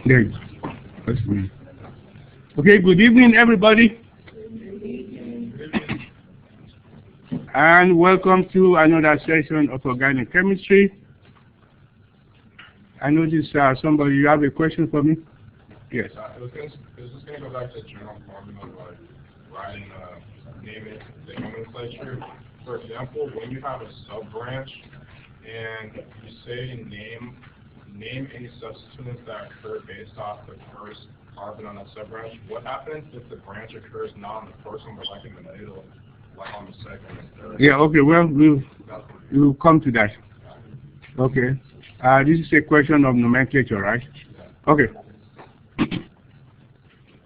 There you go. Okay, good evening, everybody. And welcome to another session of organic chemistry. I noticed somebody, you have a question for me? Yes. This is going to go back to general formula, like writing naming the nomenclature. For example, when you have a sub-branch and you say name any substituents that occur based off the first carbon on that sub-branch, what happens if the branch occurs not on the first one but like in the middle, like on the second and third? Yeah, okay, well, we'll come to that. Okay. This is a question of nomenclature, right? Okay.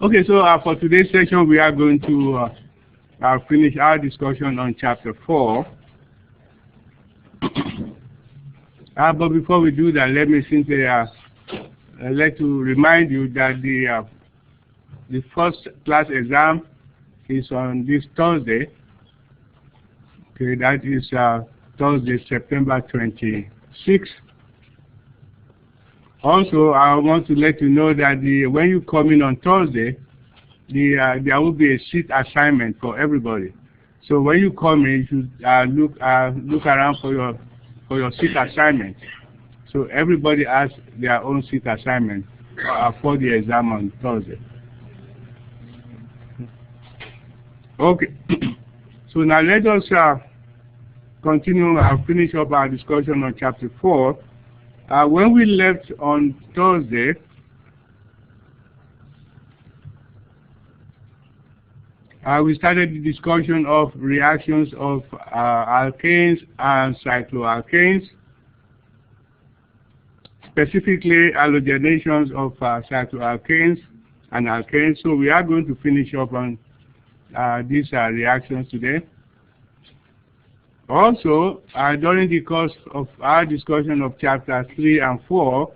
Okay, so for today's session, we are going to finish our discussion on chapter 4. But before we do that, let me simply I'd like to remind you that the first class exam is on this Thursday. Okay, that is Thursday, September 26th. Also, I want to let you know that when you come in on Thursday, there will be a seat assignment for everybody. So when you come in, you should look around for your seat assignment. So everybody has their own seat assignment for the exam on Thursday. Okay. So now let us continue and finish up our discussion on chapter 4. When we left on Thursday, we started the discussion of reactions of alkanes and cycloalkanes, specifically halogenations of cycloalkanes and alkanes. So we are going to finish up on these reactions today. Also, during the course of our discussion of chapters 3 and 4,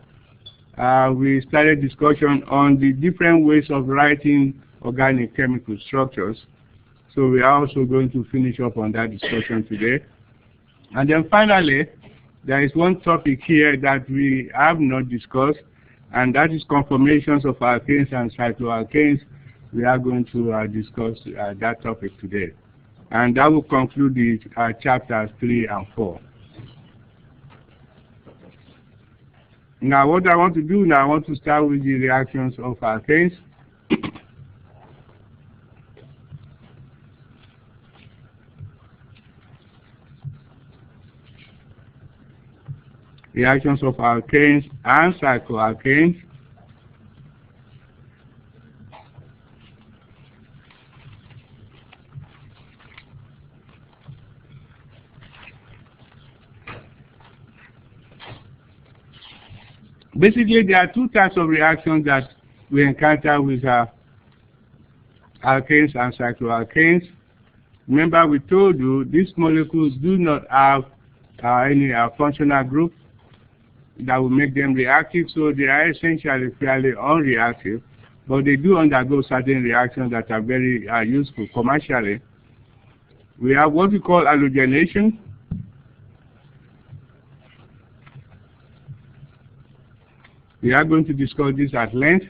we started discussion on the different ways of writing organic chemical structures. So we are also going to finish up on that discussion today. And then finally, there is one topic here that we have not discussed, and that is conformations of alkanes and cycloalkanes. We are going to discuss that topic today. And that will conclude the chapters 3 and 4. Now, what I want to do now, I want to start with the reactions of alkanes. Reactions of alkanes and cycloalkanes. Basically, there are two types of reactions that we encounter with alkanes and cycloalkanes. Remember, we told you these molecules do not have any functional group that will make them reactive, so they are essentially fairly unreactive, but they do undergo certain reactions that are very useful commercially. We have what we call halogenation. We are going to discuss this at length.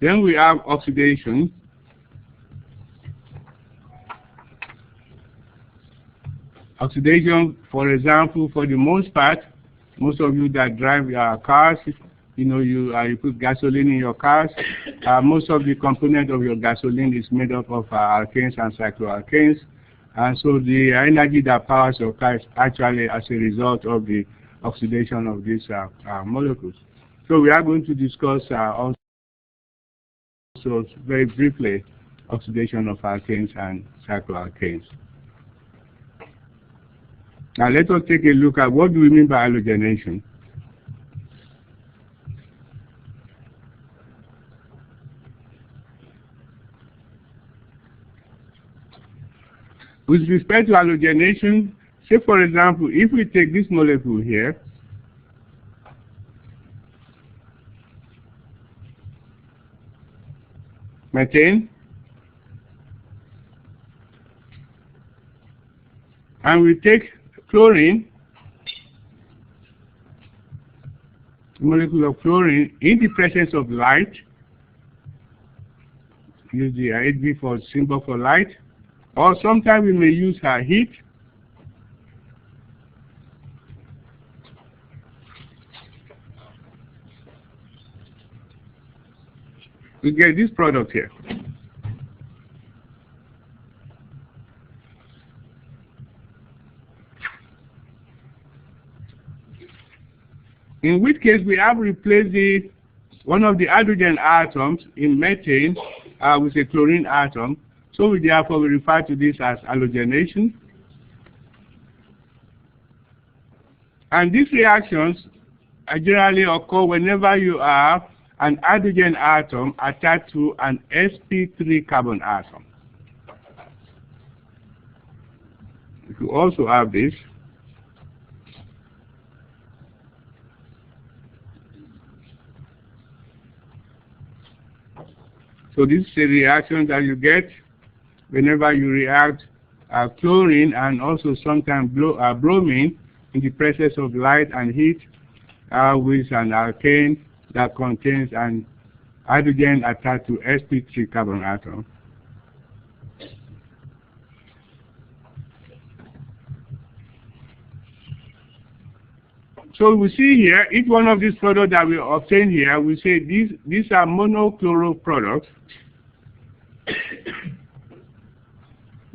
Then we have oxidation. Oxidation, for example, for the most part, most of you that drive your cars, you put gasoline in your cars. Most of the component of your gasoline is made up of alkanes and cycloalkanes. And so the energy that powers your car is actually as a result of the oxidation of these molecules. So we are going to discuss also very briefly oxidation of alkanes and cycloalkanes. Now let us take a look at what do we mean by halogenation. With respect to halogenation, say for example, if we take this molecule here, methane, and we take chlorine, molecule of chlorine in the presence of light. Use the HB for symbol for light. Or sometimes we may use heat. We get this product here. In which case we have replaced one of the hydrogen atoms in methane with a chlorine atom. So we therefore we refer to this as halogenation. And these reactions generally occur whenever you have an hydrogen atom attached to an sp3 carbon atom. You also have this. So this is a reaction that you get whenever you react chlorine and also sometimes bromine in the presence of light and heat with an alkane that contains an hydrogen attached to sp3 carbon atom. So we see here, each one of these products that we obtain here, we say these are monochloro products.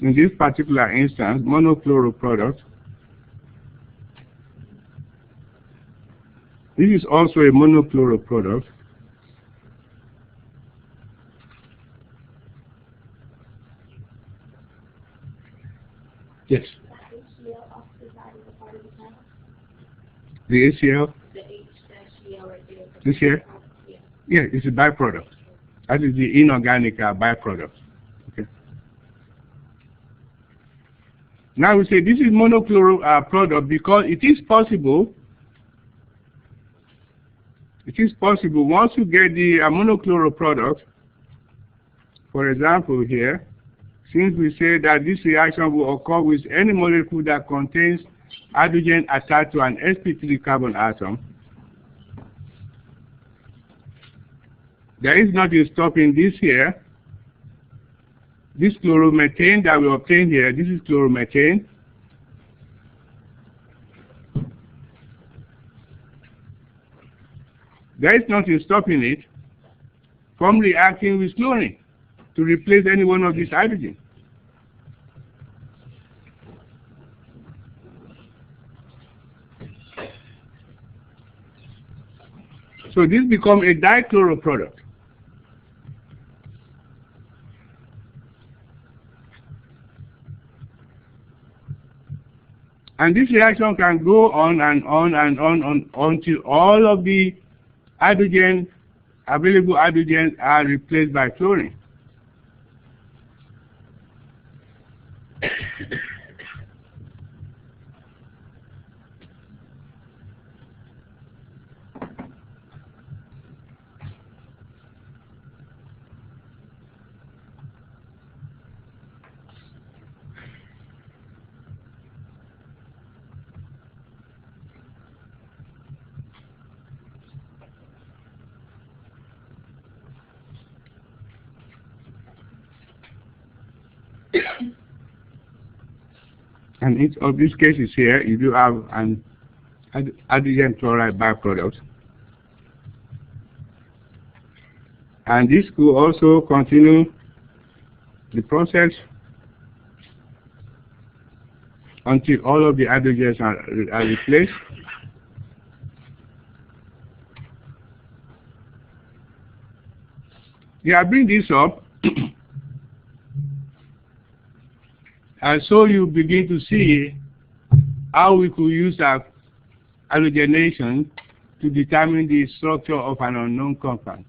In this particular instance, monochloro product. This is also a monochloro product. Yes. The HCl? The HCl right there. This here? Yeah, it's a byproduct. That is the inorganic byproduct. Okay. Now we say this is monochloro product because it is possible. It is possible once you get the monochloro product. For example, here, since we say that this reaction will occur with any molecule that contains hydrogen attached to an sp3 carbon atom, there is nothing stopping this here. This chloromethane that we obtain here, this is chloromethane. There is nothing stopping it from reacting with chlorine to replace any one of these hydrogens. So this becomes a dichloro product. And this reaction can go on and on and on until all of the hydrogen, available hydrogens are replaced by chlorine. And each of these cases here, you do have an hydrogen chloride byproduct. And this could also continue the process until all of the hydrogens are replaced. Yeah, I bring this up and so you begin to see how we could use our halogenation to determine the structure of an unknown compound.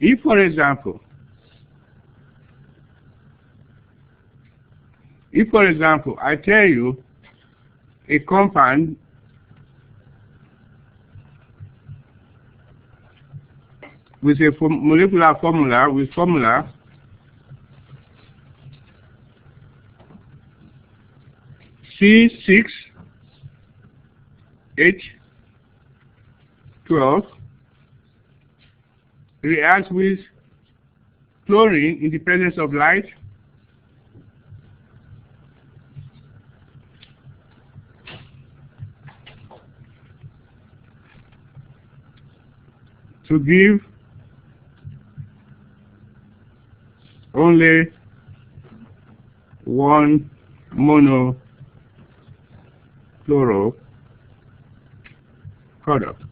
If, for example, I tell you a compound with a molecular formula with formula C6H 12 reacts with chlorine in the presence of light. To give only one monochloro product.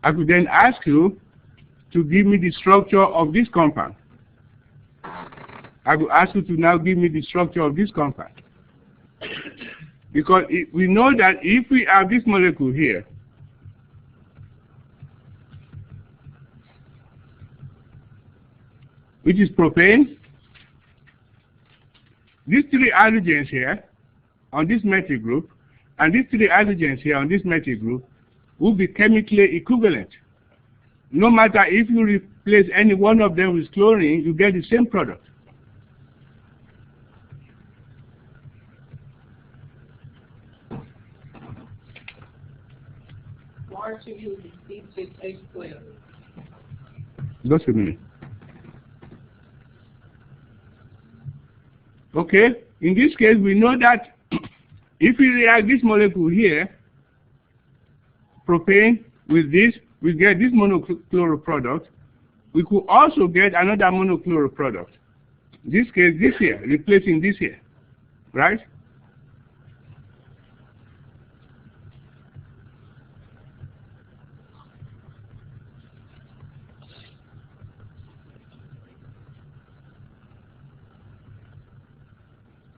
I could then ask you to give me the structure of this compound. I could ask you to now give me the structure of this compound. Because we know that if we have this molecule here, which is propane, these three hydrogens here on this methyl group, and these three hydrogens here on this methyl group will be chemically equivalent. No matter if you replace any one of them with chlorine, you get the same product. Why aren't you using C6H12? Just a minute. Okay, in this case, we know that if we react this molecule here, propane, with this, we get this monochloro product. We could also get another monochloro product. In this case, this here, replacing this here, right?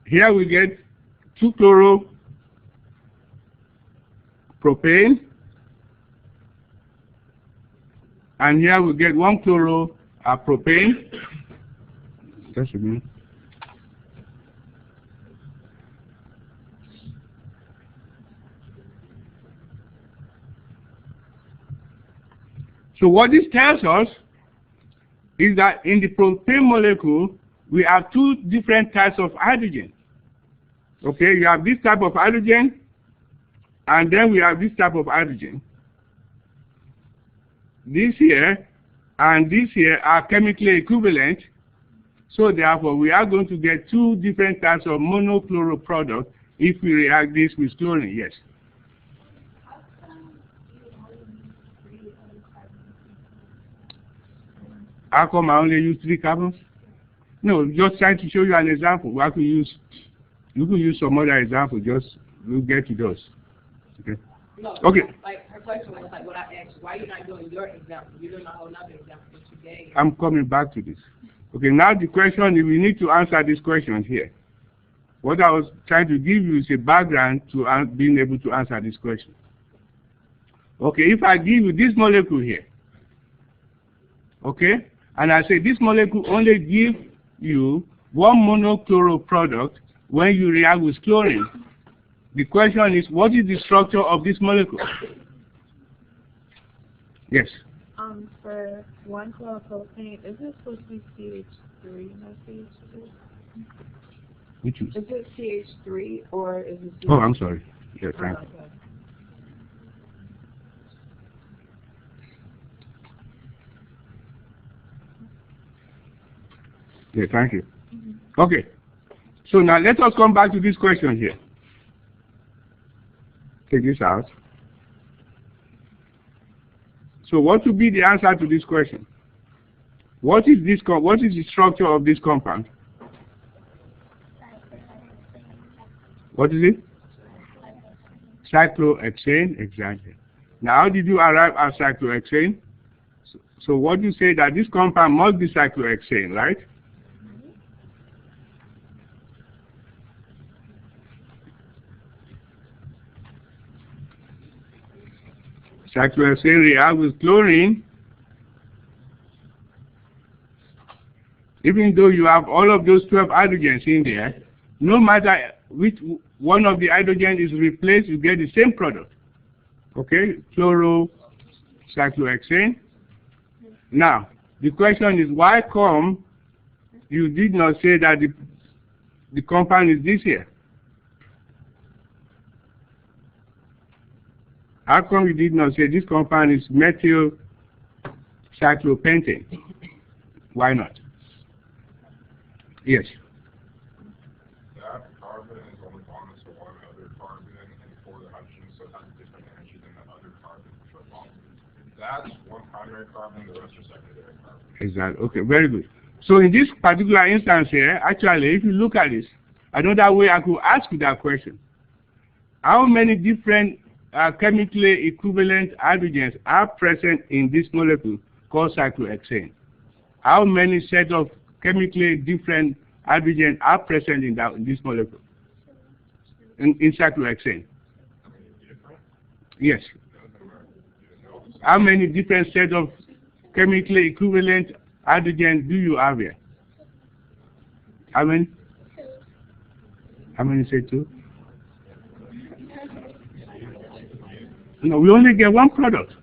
Here we get 2-chloropropane, and here we get 1-chloropropane. Just a minute. So what this tells us is that in the propane molecule, we have two different types of hydrogen. Okay, you have this type of hydrogen, and then we have this type of hydrogen. This here and this here are chemically equivalent, so therefore we are going to get two different types of monochloro product if we react this with chlorine. Yes. How come I only use 3 carbons? No, just trying to show you an example. We could use, you could use some other example. Just we'll get to those. Okay. No, okay. Like her question was like what I asked. Why are you not doing your example? You're doing a whole other example that you gave. I'm coming back to this. Okay. Now the question is, we need to answer this question here. What I was trying to give you is a background to being able to answer this question. Okay. If I give you this molecule here, okay, and I say this molecule only gives you one monochloro product when you react with chlorine. The question is, what is the structure of this molecule? Yes. For 1-chloropropane, is it supposed to be CH3, not CH2? Which is? Is it CH3 or is it CH2? Oh, I'm sorry. Yeah, thank you. Okay. Yeah, thank you. Okay. So now let us come back to this question here. Take this out. So what would be the answer to this question? What is this? What is the structure of this compound? What is it? Cyclohexane, exactly. Now, how did you arrive at cyclohexane? So what you say that this compound must be cyclohexane, right? Cyclohexane reacts with chlorine. Even though you have all of those 12 hydrogens in there, no matter which one of the hydrogen is replaced, you get the same product. Okay, chlorocyclohexane. Now, the question is, why come you did not say that the compound is this here? How come you did not say this compound is methyl cyclopentane? Why not? Yes. That carbon is only bonded to one other carbon, and for the hydrogen, so it has a different energy than the other carbon. So that's one primary carbon, the rest are secondary carbon. Exactly. Okay, very good. So in this particular instance here, actually, if you look at this, another way I could ask you that question. How many different chemically equivalent hydrogens are present in this molecule called cyclohexane? How many sets of chemically different hydrogens are present in this molecule? In cyclohexane? Yes. How many different sets of chemically equivalent hydrogen do you have here? How many? How many say two? No, we only get one product.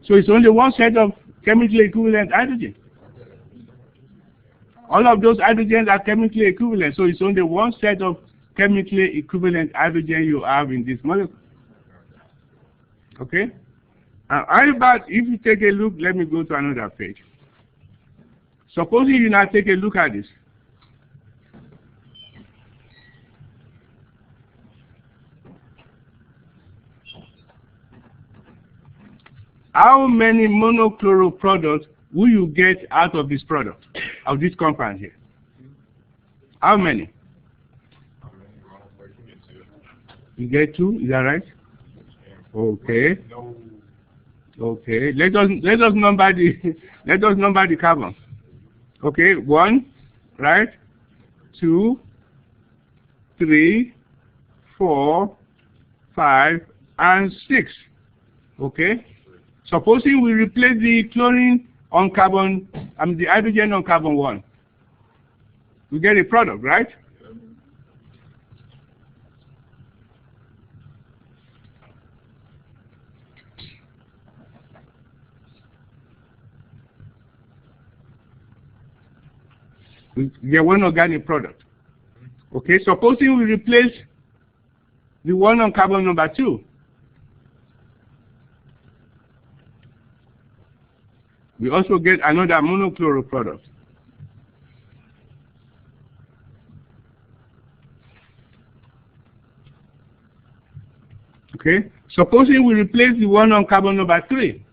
So it's only one set of chemically equivalent hydrogen. All of those hydrogens are chemically equivalent, so it's only one set of chemically equivalent hydrogen you have in this molecule. Okay? How about if you take a look, let me go to another page. Supposing you now take a look at this. How many monochloro products will you get out of this product, of this compound here? How many? You get two, is that right? Okay. Okay. Let us number the carbon. Okay, 1, right? 2, 3, 4, 5, and 6. Okay? Supposing we replace the chlorine on carbon, the hydrogen on carbon 1. We get a product, right? We get one organic product. Okay, supposing we replace the one on carbon number 2. We also get another monochloro product. Okay, supposing we replace the one on carbon number 3.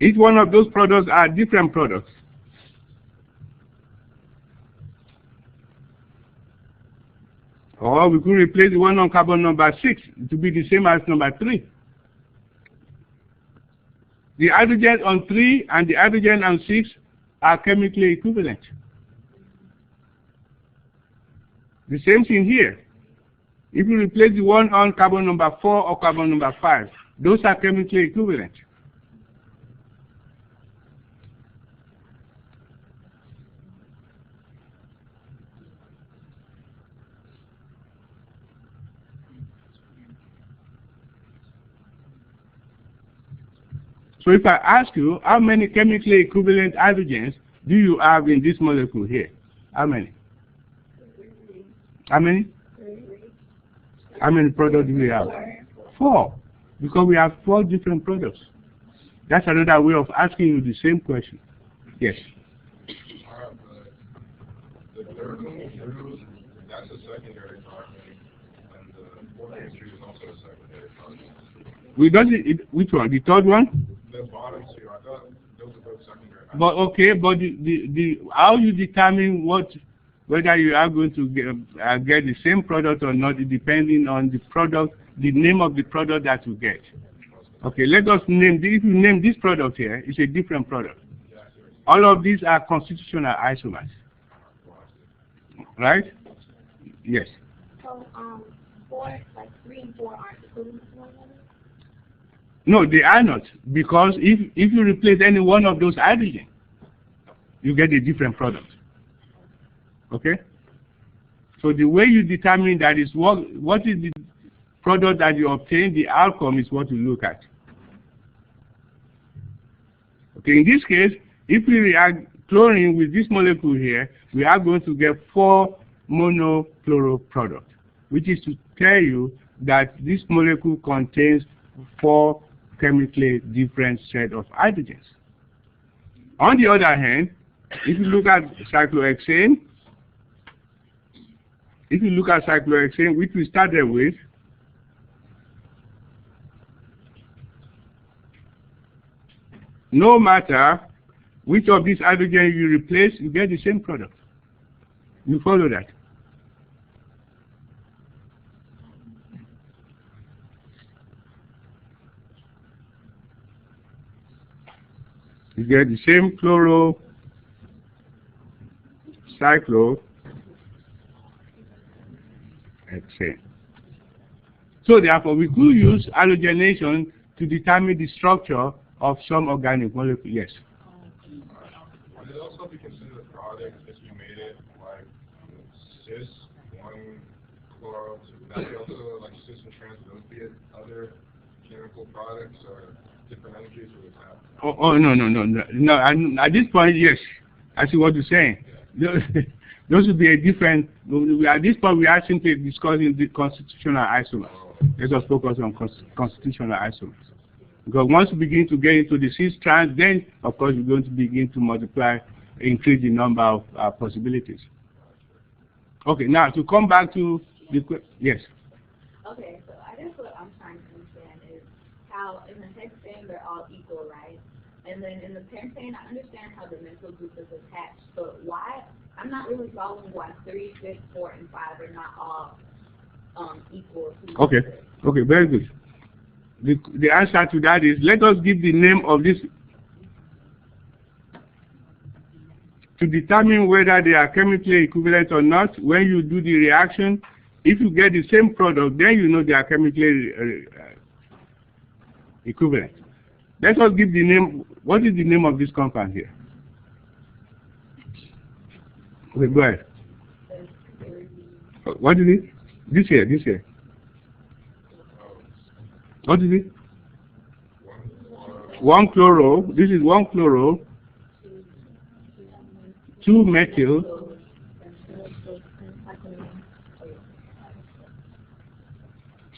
Each one of those products are different products. Or we could replace the one on carbon number 6 to be the same as number 3. The hydrogen on 3 and the hydrogen on 6 are chemically equivalent. The same thing here. If you replace the one on carbon number 4 or carbon number 5, those are chemically equivalent. So if I ask you, how many chemically equivalent hydrogens do you have in this molecule here? How many? How many? How many products do we have? 4. Because we have 4 different products. That's another way of asking you the same question. Yes? The third one, that's a secondary carbon, and the fourth one is also a secondary carbon. Which one? The third one? The bottom 2, I thought those are both secondary. But okay, but how you determine whether you are going to get the same product or not, depending on the product, the name of the product that you get. Okay, let us name, if you name this product here, it's a different product. All of these are constitutional isomers. Right? Yes. So, 4, like 3 and 4 aren't equivalent to one another? No, they are not, because if you replace any one of those hydrogen, you get a different product. Okay? So the way you determine that is what is the product that you obtain, the outcome is what you look at. Okay, in this case, if we react chlorine with this molecule here, we are going to get 4 monochloro product, which is to tell you that this molecule contains 4 chemically different set of hydrogens. On the other hand, if you look at cyclohexane, which we started with, no matter which of these hydrogens you replace, you get the same product. You follow that? You get the same chloro, cyclohexane. So therefore, we could use halogenation to determine the structure of some organic molecule. Yes. Would it also be considered a product if you made it like cis 1-chloro? That be also like cis and trans? Those be other chemical products or different energies with that? Oh no. At this point, yes. I see what you're saying. Those would be a different. At this point, we are simply discussing the constitutional isomers. Let us focus on constitutional isomers. Because once we begin to get into the cis trans, then of course we're going to begin to multiply, increase the number of possibilities. Okay, now to come back to the yes. Okay, so I guess what I'm trying to understand is how in the hexane they're all equal, right? And then in the pentane, I understand how the methyl group is attached, but why? I'm not really following why 3, 6, 4, and 5 are not all equal to each other. Okay, very good. The answer to that is, let us give the name of this to determine whether they are chemically equivalent or not. When you do the reaction, if you get the same product, then you know they are chemically equivalent. Let us give the name. What is the name of this compound here? Okay, go ahead. What is it? This here. What is it? 1-chloro. This is 1-chloro. 2-methyl.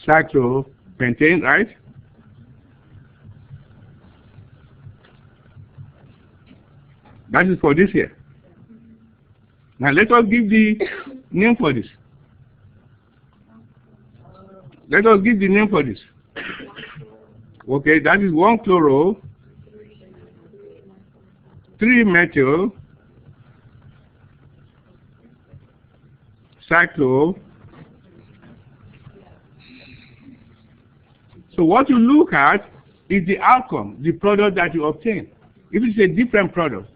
Cyclopentane, right? That is for this here. Now let us give the name for this. Let us give the name for this. Okay, that is 1-chloro, 3-methyl, cyclo. So what you look at is the outcome, the product that you obtain. If it's a different product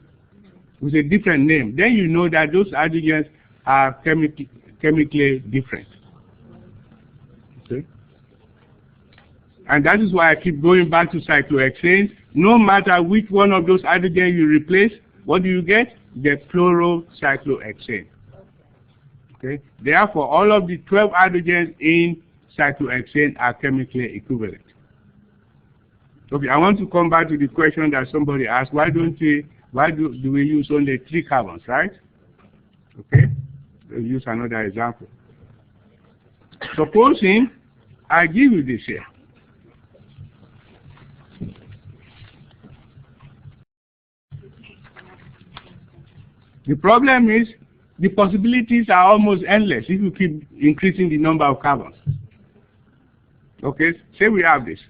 with a different name, then you know that those hydrogens are chemically different. Okay? And that is why I keep going back to cyclohexanes. No matter which one of those hydrogens you replace, what do you get? The fluorocyclohexane. Okay? Therefore, all of the 12 hydrogens in cyclohexane are chemically equivalent. Okay, I want to come back to the question that somebody asked, why do we use only 3 carbons, right? Okay, we'll use another example. Supposing I give you this here. The problem is the possibilities are almost endless if you keep increasing the number of carbons. Okay, say we have this.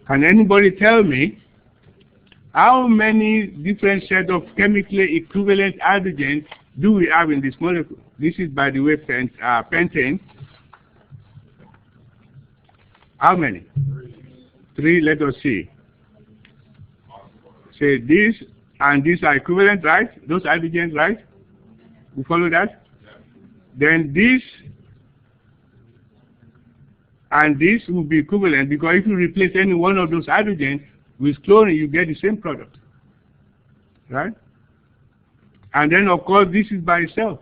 Can anybody tell me how many different sets of chemically equivalent hydrogens do we have in this molecule? This is, by the way, pentane. How many? 3, let us see. Say this and this are equivalent, right? Those hydrogens, right? You follow that? Then this and this will be equivalent, because if you replace any one of those hydrogens with chlorine, you get the same product, right? And then, of course, this is by itself.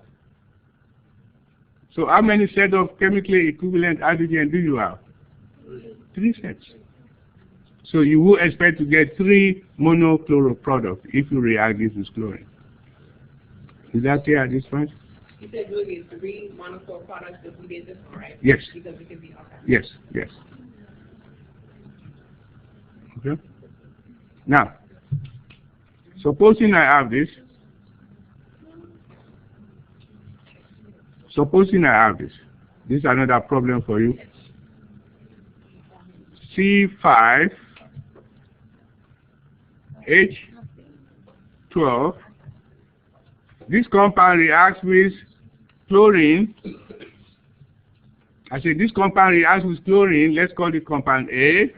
So how many sets of chemically equivalent hydrogen do you have? 3 sets. So you will expect to get 3 monochloro products if you react this with chlorine. Is that clear at this point? You said you would get 3 monochloro products if we did this one, right? Yes. Because it could be okay. Yes, yes. Okay. Now, supposing I have this. Supposing I have this. This is another problem for you. C5H12. This compound reacts with chlorine. I said this compound reacts with chlorine. Let's call it compound A,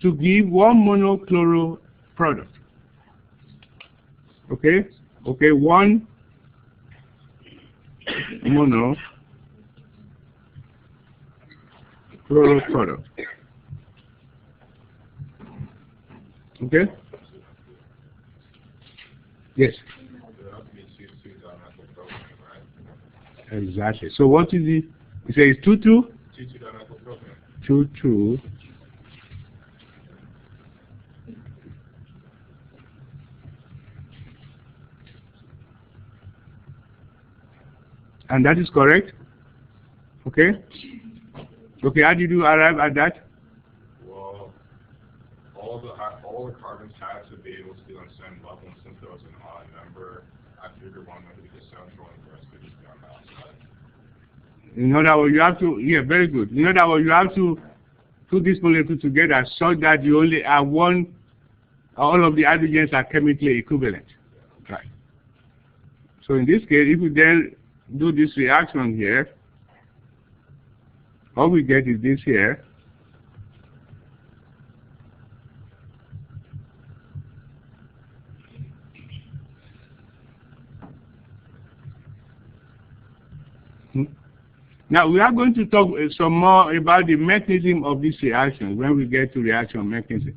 to give 1 monochloro product. Okay? Okay, 1 monochloro product. Okay? Yes. Exactly. So what is the? You say it's 2,2? 2,2. And that is correct? Okay? Okay, how did you arrive at that? Well, all the carbons had to be able to be on the same level, and since there was an odd number, I figured one would be the central and the rest would just be on the outside. In other words, you have to, yeah, very good. In other words, you have to put this molecule together so that you only have one, all of the hydrogens are chemically equivalent. Right. So in this case, if we then do this reaction here, all we get is this here. Now we are going to talk some more about the mechanism of this reaction when we get to reaction mechanism.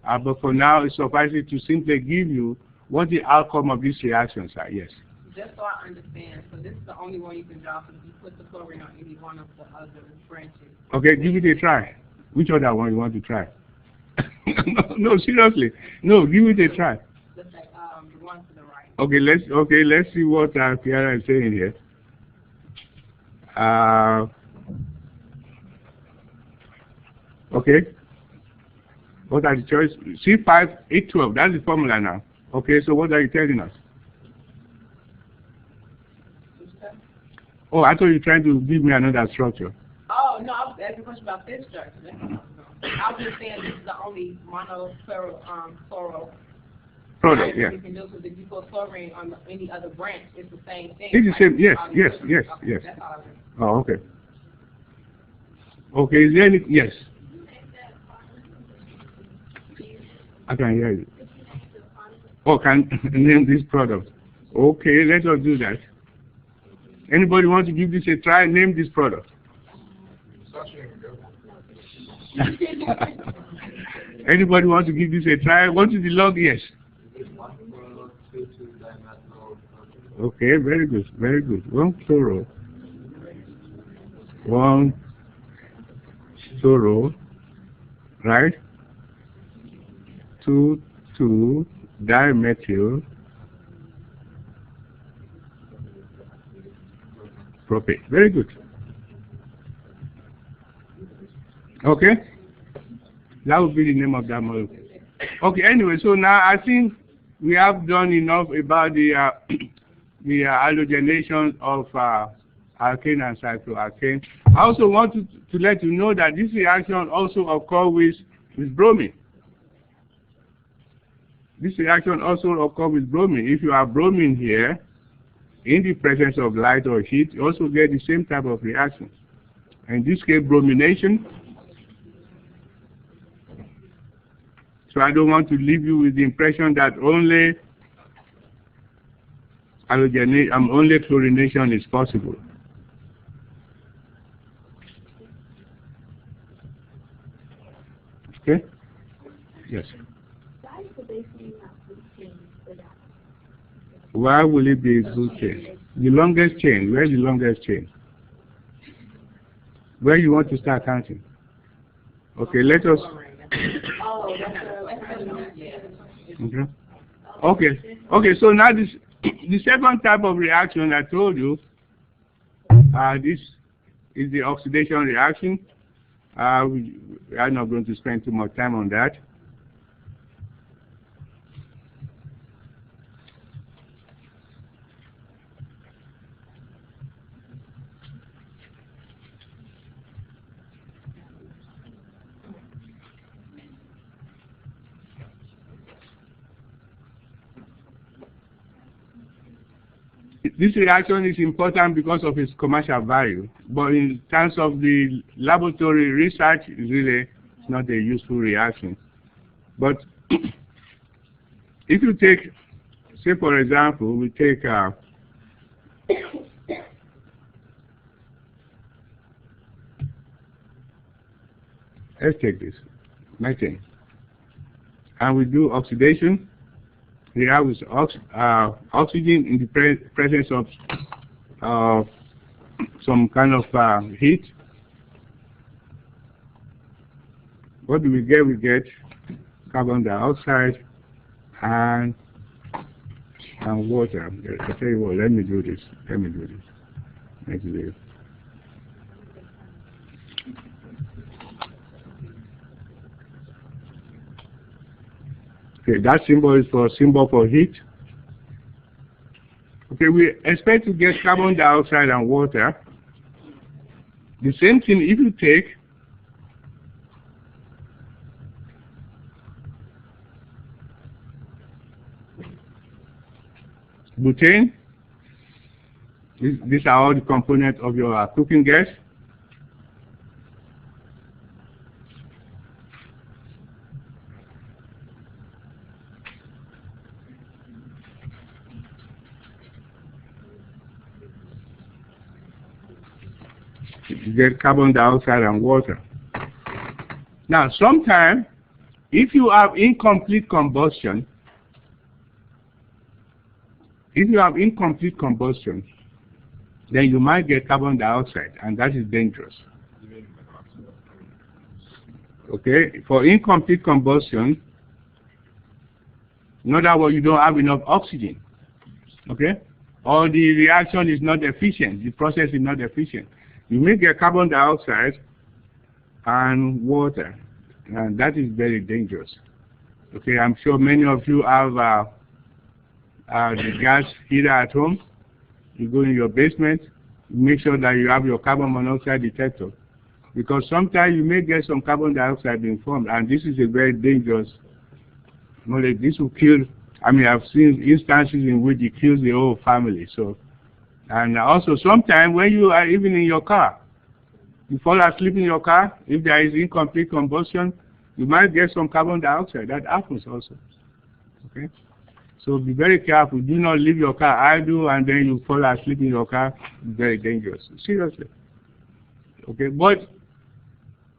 But for now, it's sufficient to simply give you what the outcome of these reactions are. Yes. Just so I understand, so this is the only one you can draw because you put the chlorine on any one of the other branches. Okay, give it a try. Which other one you want to try? No, seriously. No, give it a try. Just like the one to the right. Okay, let's see what Kiara is saying here. Okay. What are the choices? C5H12. That's the formula now. Okay, so what are you telling us? Oh, I thought you were trying to give me another structure. Oh, no, I was asking a question about this structure. I was just saying this is the only monochloro product, yeah. You can do, because if you put chlorine on any other branch, it's the same thing. It's the same, yes. Okay, that's all I was. Oh, okay. Okay, is there any, yes. I can hear you. Oh, can name this product. Okay, let us do that. Anybody want to give this a try? Name this product. Anybody want to give this a try? What is the log? Yes. Okay, very good, very good. 1 chloro. 1 chloro, right? 2,2-dimethyl propane. Very good. Okay? That would be the name of that molecule. Okay, anyway, so now I think we have done enough about the halogenation of alkane and cycloalkane. I also want to let you know that this reaction also occurs with bromine. This reaction also occurs with bromine. If you have bromine here, in the presence of light or heat, you also get the same type of reaction. In this case, bromination. So I don't want to leave you with the impression that only only chlorination is possible. Okay? Yes. Why will it be a good chain? The longest chain. Where's the longest chain? Where you want to start counting? Okay, let us. Oh, that's Okay, so now this, the second type of reaction I told you, this is the oxidation reaction. We are not going to spend too much time on that. This reaction is important because of its commercial value, but in terms of the laboratory research, it's really not a useful reaction. But if you take, say for example, we take let's take this methane, and we do oxidation. We have with oxygen in the presence of some kind of heat. What do we get? We get carbon dioxide and water. I tell you what, let me do this. Let's do this. Okay, that symbol is symbol for heat. Okay, we expect to get carbon dioxide and water. The same thing if you take butane. These are all the components of your cooking gas. You get carbon dioxide and water. Now, sometimes, if you have incomplete combustion, then you might get carbon dioxide, and that is dangerous. Okay, for incomplete combustion, in other words, you don't have enough oxygen. Okay, or the reaction is not efficient, the process is not efficient. You may get carbon dioxide and water, and that is very dangerous. Okay, I'm sure many of you have the gas heater at home. You go in your basement, make sure that you have your carbon monoxide detector, because sometimes you may get some carbon dioxide being formed, and this is a very dangerous molecule. This will kill. I mean, I've seen instances in which it kills the whole family. So. And also sometimes when you are even in your car, you fall asleep in your car, if there is incomplete combustion, you might get some carbon dioxide. That happens also. Okay? So be very careful. Do not leave your car idle and then you fall asleep in your car. It's very dangerous. Seriously. Okay? But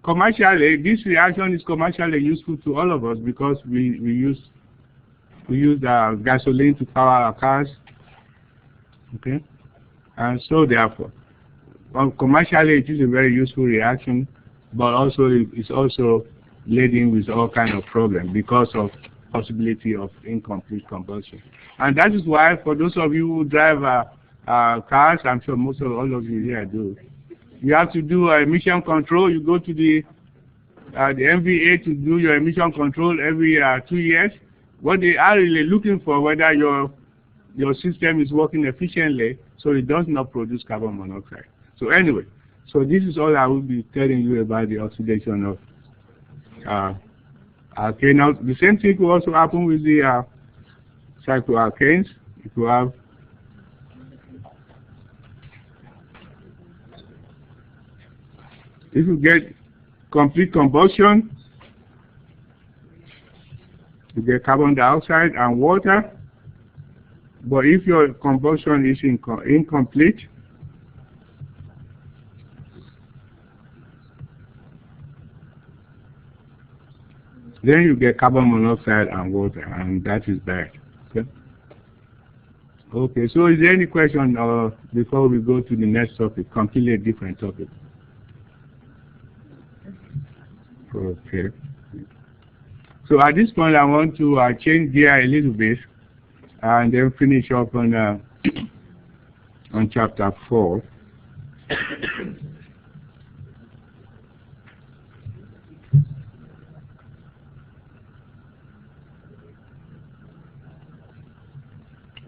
commercially, this reaction is commercially useful to all of us because we use gasoline to power our cars. Okay? And so therefore, commercially it is a very useful reaction, but also it's also laden with all kinds of problems because of possibility of incomplete combustion. And that is why for those of you who drive cars, I'm sure most of all of you here do, you have to do emission control. You go to the MVA to do your emission control every 2 years. What they are really looking for, whether your system is working efficiently, so it does not produce carbon monoxide. So anyway, so this is all I will be telling you about the oxidation of alkane. Now, the same thing will also happen with the cycloalkanes. If you have if you get complete combustion, you get carbon dioxide and water. But if your combustion is incomplete, then you get carbon monoxide and water, and that is bad. Okay. Okay. So, is there any question before we go to the next topic? Completely different topic. Okay. So at this point, I want to change gear a little bit and then finish up on chapter 4.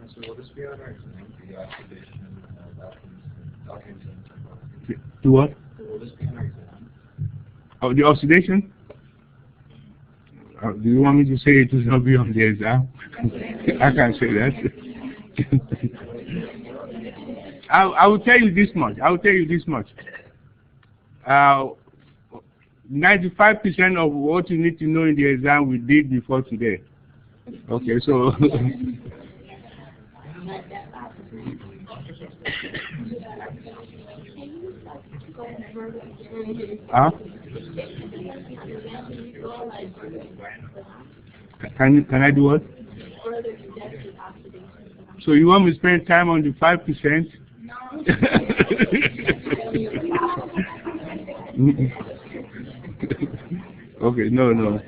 So will this be on our exam, the oxidation of alkanes and To what? So will this be on our exam? Oh, the oxidation? Do you want me to say it will not be on the exam? I can't say that. I will tell you this much. 95% of what you need to know in the exam we did before today. Okay, so huh? Can I do what? So you want me to spend time on the 5%? Okay, no.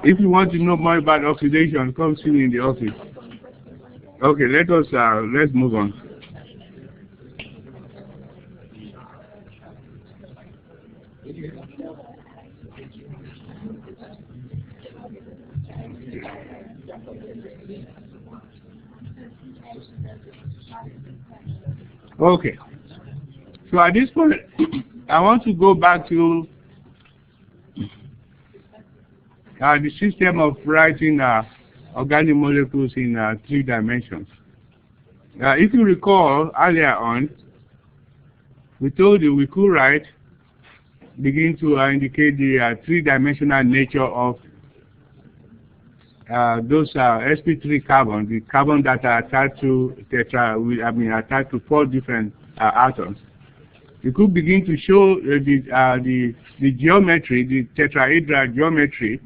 If you want to know more about oxidation, come see me in the office. Okay, let's move on. Okay. So at this point, I want to go back to the system of writing organic molecules in 3 dimensions. If you recall earlier on, we told you we could begin to indicate the 3-dimensional nature of those sp3 carbon, the carbon that are attached to attached to 4 different atoms. We could begin to show the geometry, the tetrahedral geometry,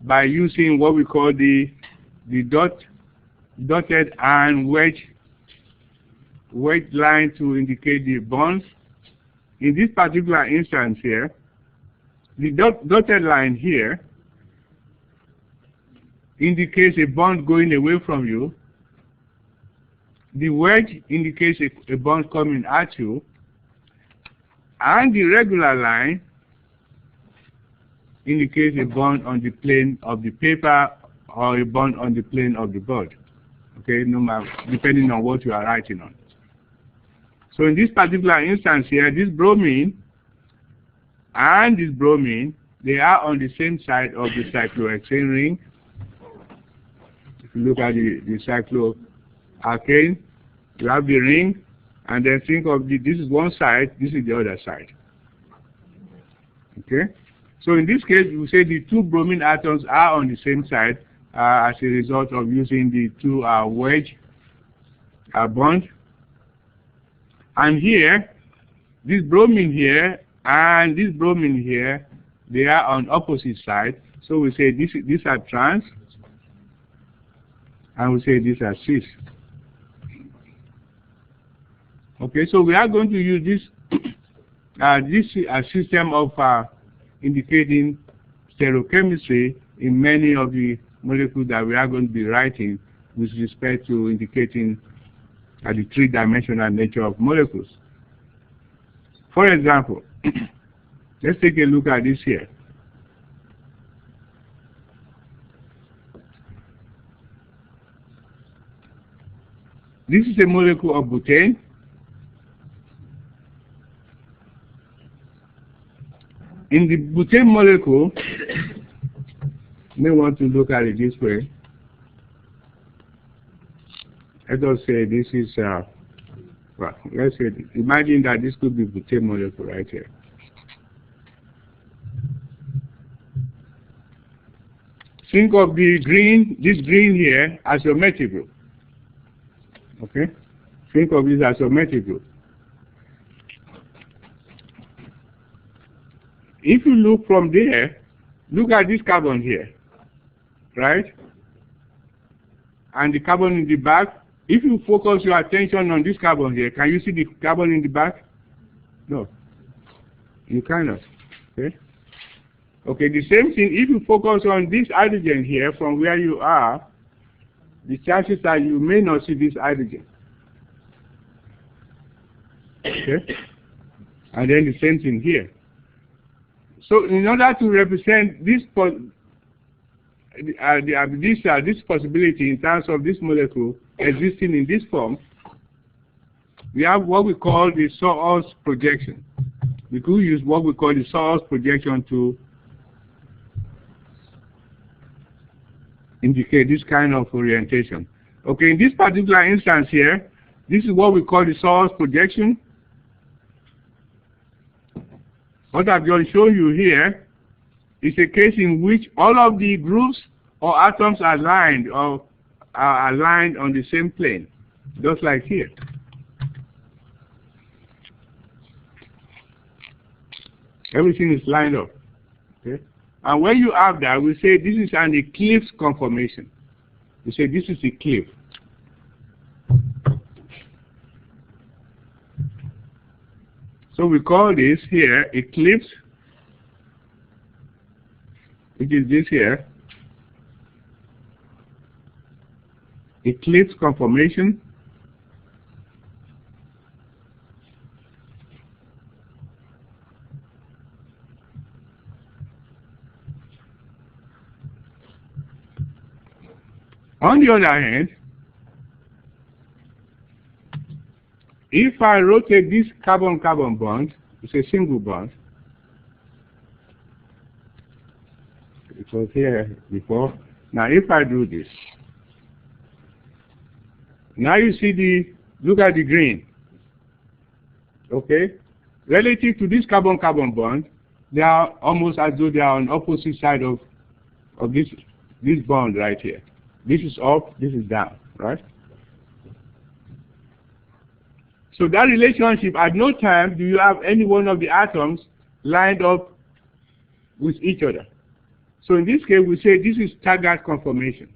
by using what we call the dotted and wedge line to indicate the bonds. In this particular instance here, the dotted line here indicates a bond going away from you. The wedge indicates a bond coming at you. And the regular line indicates a bond on the plane of the paper or a bond on the plane of the board. Okay, no matter, depending on what you are writing on. So in this particular instance here, this bromine and this bromine, they are on the same side of the cyclohexane ring. If you look at the cycloalkane, you have the ring, and then think of this is one side, this is the other side. Okay? So in this case, we say the 2 bromine atoms are on the same side as a result of using the 2 wedge bond. And here, this bromine here and this bromine here, they are on opposite sides. So we say these are trans, and we say these are cis. Okay, so we are going to use this system of indicating stereochemistry in many of the molecules that we are going to be writing with respect to indicating the 3-dimensional nature of molecules. For example, let's take a look at this here. This is a molecule of butane. In the butane molecule, you may want to look at it this way. Let us say this is, well, let's say, imagine that this could be butane molecule right here. Think of the green, this green here, as your methyl group. Okay? Think of this as your methyl group. If you look from there, look at this carbon here, right? And the carbon in the back. If you focus your attention on this carbon here, can you see the carbon in the back? No, you cannot. Okay. Okay, the same thing, if you focus on this hydrogen here from where you are, the chances are you may not see this hydrogen. Okay? And then the same thing here. So in order to represent this this possibility in terms of this molecule existing in this form, we have what we call the Source projection. We could use what we call the Source projection to indicate this kind of orientation. Okay, in this particular instance here, this is what we call the Source projection. What I've just shown you here is a case in which all of the groups or atoms are aligned or are aligned on the same plane, just like here. Everything is lined up. Okay? And when you have that, we say this is an eclipse conformation. We say this is eclipse. So we call this here eclipse, which is this here, eclipse conformation. On the other hand, if I rotate this carbon-carbon bond, it's a single bond. It was here before. Now if I do this, now you see look at the green. Okay? Relative to this carbon-carbon bond, they are almost as though they are on opposite side of this bond right here. This is up, this is down, right? So that relationship, at no time do you have any one of the atoms lined up with each other. So in this case, we say this is staggered conformation.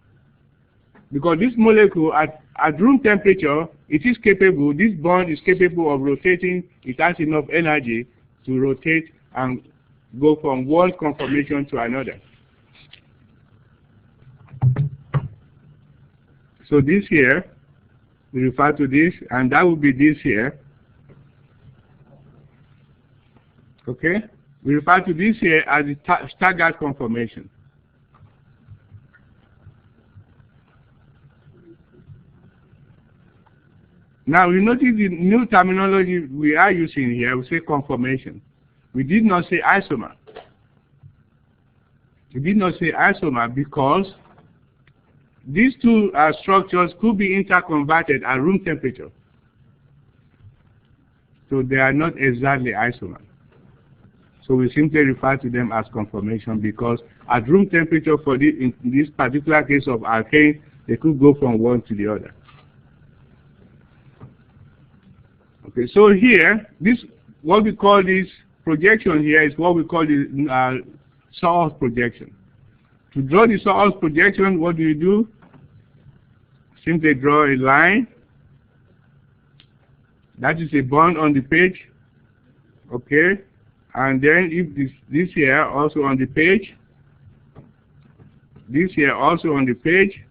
Because this molecule, at room temperature, it is capable, this bond is capable of rotating, it has enough energy to rotate and go from one conformation to another. So this here, we refer to this, and that would be this here. Okay? We refer to this here as the staggered conformation. Now, we notice the new terminology we are using here, we say conformation. We did not say isomer. We did not say isomer because these two structures could be interconverted at room temperature. So they are not exactly isomer. So we simply refer to them as conformation because at room temperature for in this particular case of alkane, they could go from one to the other. Okay, so here, what we call this projection here is what we call the source projection. To draw the source projection, what do? Simply draw a line. That is a bond on the page. Okay. And then if this here also on the page, this here also on the page.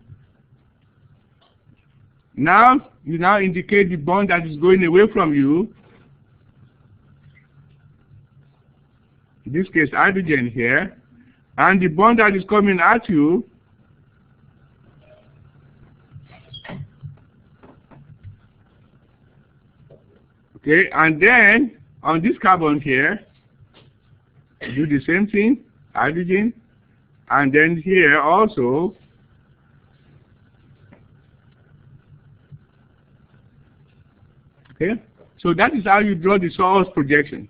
Now, you now indicate the bond that is going away from you. In this case, hydrogen here. And the bond that is coming at you, okay, and then on this carbon here, do the same thing, hydrogen, and then here also, okay, so that is how you draw the source projection.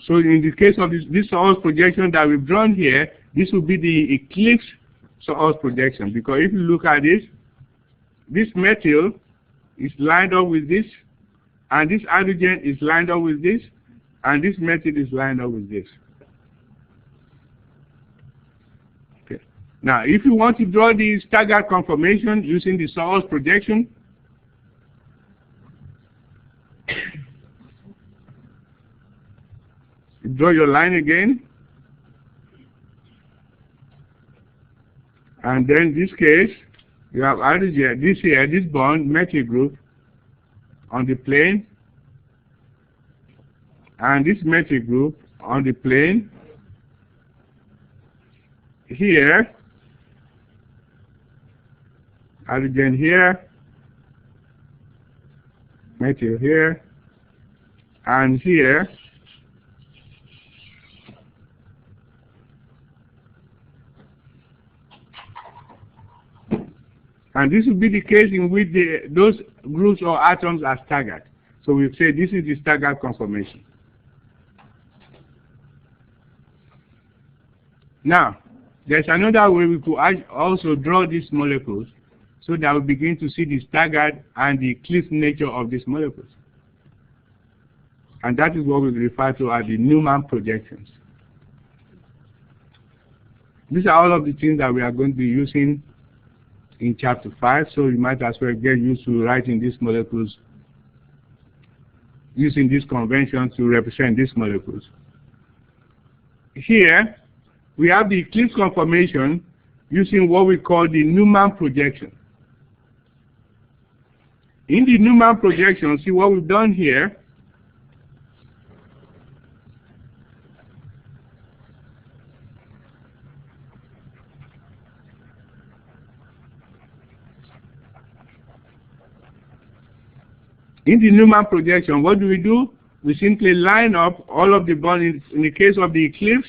So in the case of this source projection that we've drawn here, this will be the eclipse source projection, because if you look at this metal is lined up with this, and this hydrogen is lined up with this, and this metal is lined up with this. Okay. Now, if you want to draw the staggered conformation using the source projection, you draw your line again, and then in this case, you have hydrogen, this bond, methyl group, on the plane, and this methyl group on the plane. Here, hydrogen here, methyl here, and here, and this will be the case in which those groups or atoms are staggered. So we say this is the staggered conformation. Now, there's another way we could also draw these molecules so that we begin to see the staggered and the cliff nature of these molecules. And that is what we refer to as the Newman projections. These are all of the things that we are going to be using in chapter 5, so you might as well get used to writing these molecules, using this convention to represent these molecules. Here, we have the eclipse conformation using what we call the Newman projection. In the Newman projection, see what we've done here. In the Newman projection, what do? We simply line up all of the bonds. In the case of the eclipse,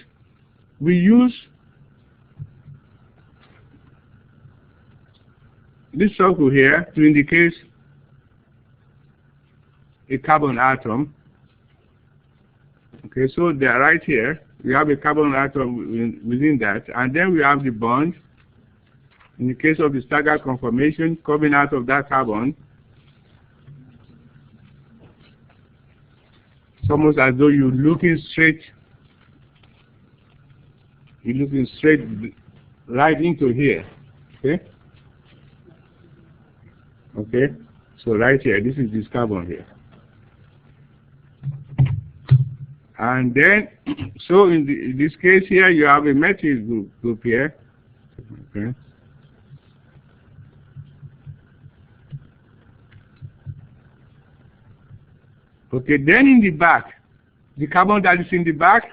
we use this circle here to indicate a carbon atom. Okay, so they're right here. We have a carbon atom within that, and then we have the bond. In the case of the staggered conformation, coming out of that carbon, it's almost as though you're looking straight right into here. Okay? Okay? So right here, this is this carbon here. And then, so in this case here, you have a methyl group here. Okay? Okay, then in the back, the carbon that is in the back,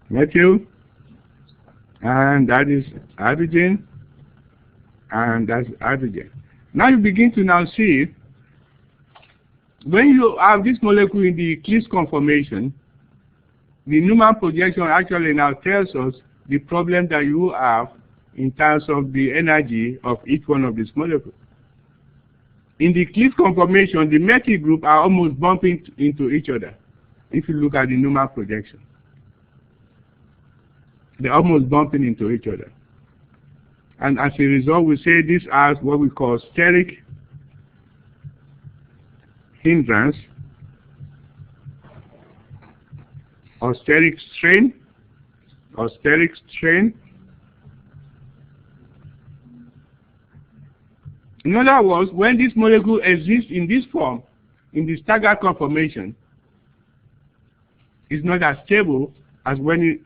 methyl, and that is hydrogen, and that's hydrogen. Now you begin to now see, when you have this molecule in the eclipse conformation, the Newman projection actually now tells us the problem that you have in terms of the energy of each one of these molecules. In the eclipse conformation, the methyl group are almost bumping into each other. If you look at the Newman projection, they're almost bumping into each other. And as a result, we say this as what we call steric hindrance or steric strain or steric strain. In other words, when this molecule exists in this form, in the staggered conformation, it's not as stable as when it,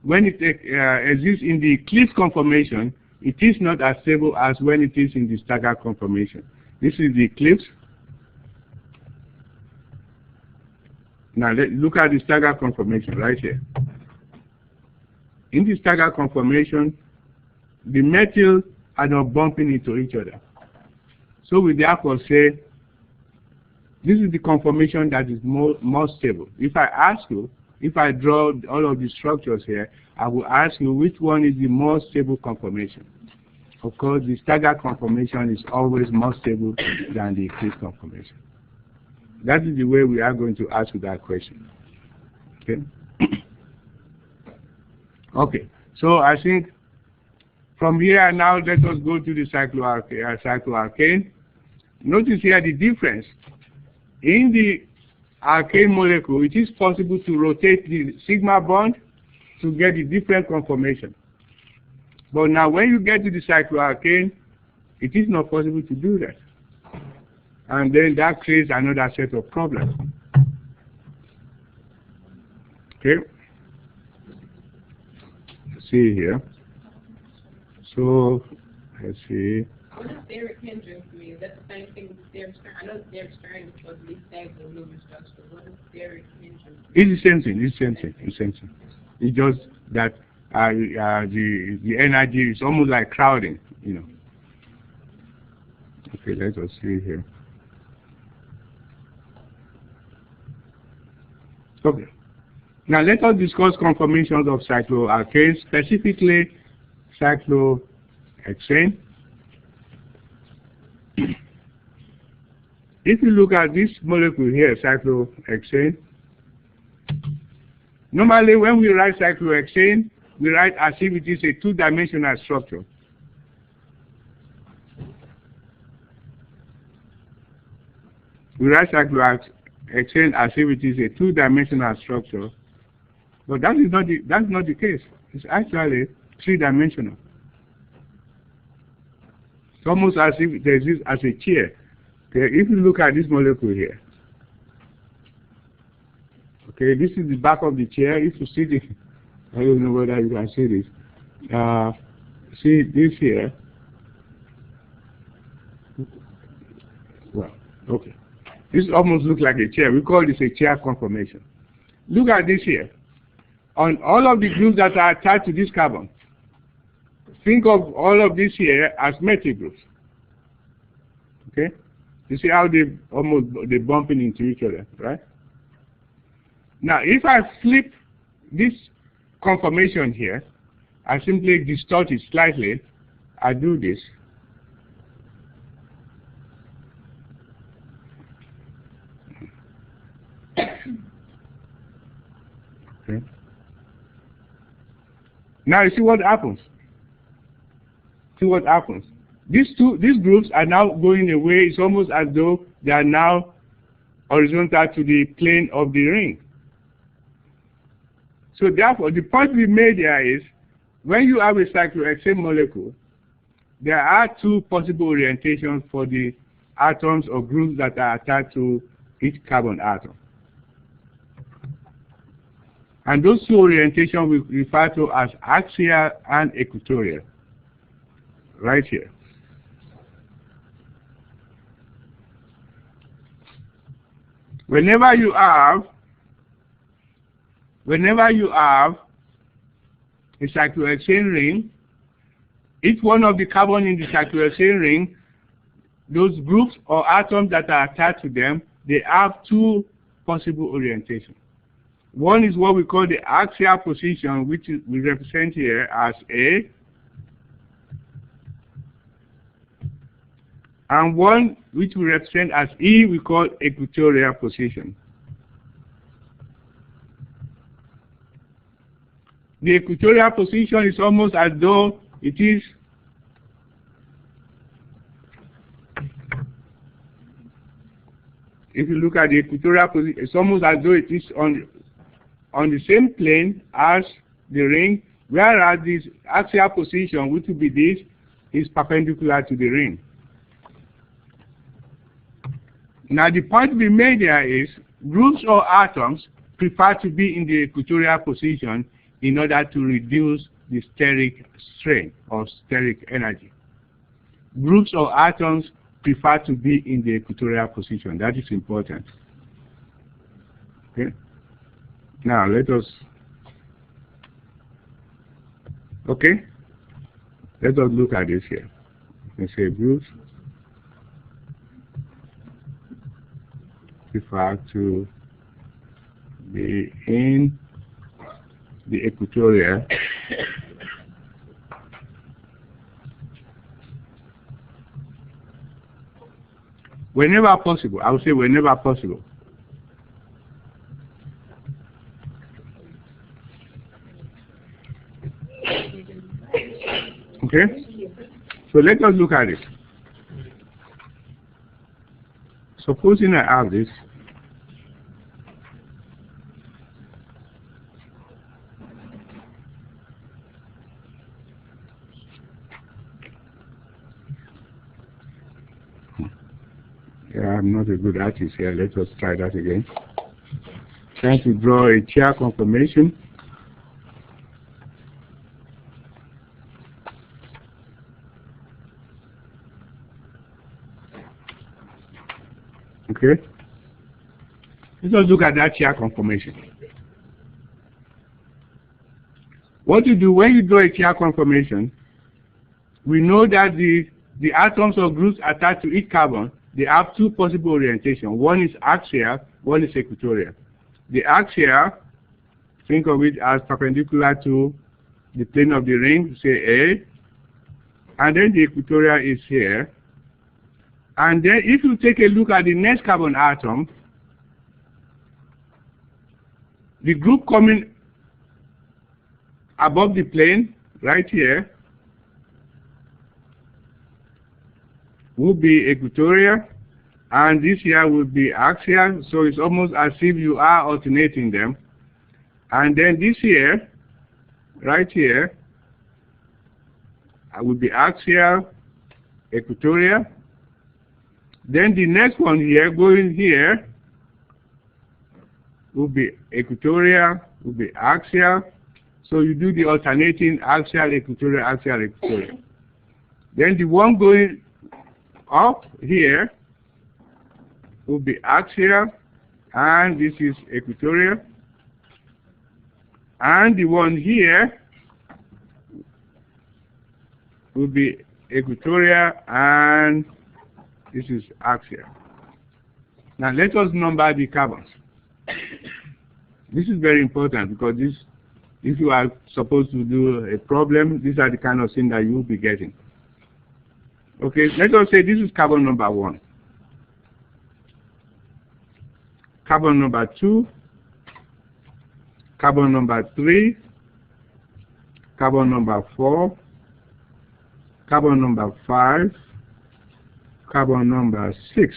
when it exists in the eclipse conformation, it is not as stable as when it is in the staggered conformation. This is the eclipse. Now look at the staggered conformation right here. In the staggered conformation, the methyl are not bumping into each other. So we therefore say this is the conformation that is more stable. If I ask you, if I draw all of the structures here, I will ask you which one is the more stable conformation. Of course, the staggered conformation is always more stable than the eclipse conformation. That is the way we are going to ask you that question. Okay? Okay, so I think from here now let us go to the cycloalkane. Notice here the difference. In the alkane molecule, it is possible to rotate the sigma bond to get the different conformation. But now when you get to the cycloalkane, it is not possible to do that. And then that creates another set of problems. Okay? Let's see here. So, let's see. What is steric hindrance mean? Is that the same thing with steric strain? I know steric strain is supposed to be stable in moving structure. What is steric hindrance? It's the same thing. It's the same thing. It's the same thing. It's just that the energy is almost like crowding, you know. Okay, let us see here. Okay. Now let us discuss conformations of cycloalkanes, specifically cyclohexane. If you look at this molecule here, cyclohexane, normally when we write cyclohexane, we write as if it is a two-dimensional structure. We write cyclohexane as if it is a two-dimensional structure, but that's not the case. It's actually three-dimensional. It's almost as if it exists as a chair. Okay, if you look at this molecule here, okay, this is the back of the chair. If you see this, I don't know whether you can see this. See this here. Well, okay. This almost looks like a chair. We call this a chair conformation. Look at this here. On all of the groups that are attached to this carbon, think of all of this here as metal groups. Okay? You see how they're bumping into each other, right? Now, if I flip this conformation here, I simply distort it slightly. I do this. Okay. Now you see what happens. See what happens. These groups are now going away. It's almost as though they are now horizontal to the plane of the ring. So therefore, the point we made here is, when you have a cyclohexane molecule, there are two possible orientations for the atoms or groups that are attached to each carbon atom. And those two orientations we refer to as axial and equatorial, right here. Whenever you have a cyclohexane ring, each one of the carbon in the cyclohexane ring, those groups or atoms that are attached to them, they have two possible orientations. One is what we call the axial position, which we represent here as A, and one which we represent as E, we call equatorial position. The equatorial position is almost as though it is if you look at the equatorial position, it's almost as though it is on the same plane as the ring, whereas this axial position, which will be this, is perpendicular to the ring. Now the point we made here is groups or atoms prefer to be in the equatorial position in order to reduce the steric strain or steric energy. Groups or atoms prefer to be in the equatorial position. That is important. Okay. Now let us look at this here. Let's say groups prefer to be in the equatorial whenever possible. I would say whenever possible. Okay? So let us look at it. Supposing I have this, I'm not a good artist here. Let us try that again. Trying to draw a chair conformation. Okay. Let us look at that chair conformation. What you do when you draw a chair conformation, we know that the atoms or groups attached to each carbon, they have two possible orientations. One is axial, one is equatorial. The axial, think of it as perpendicular to the plane of the ring, say A, and then the equatorial is here. And then if you take a look at the next carbon atom, the group coming above the plane, right here, will be equatorial, and this here will be axial, so it's almost as if you are alternating them. And then this here, right here, will be axial, equatorial. Then the next one here, going here, will be equatorial, will be axial. So you do the alternating axial, equatorial, axial, equatorial. Then the one going up here will be axial, and this is equatorial. And the one here will be equatorial, and this is axial. Now let us number the carbons. This is very important because this, if you are supposed to do a problem, these are the kind of things that you will be getting. Okay, let us say this is carbon number 1. Carbon number 2. Carbon number 3. Carbon number 4. Carbon number 5. Carbon number 6.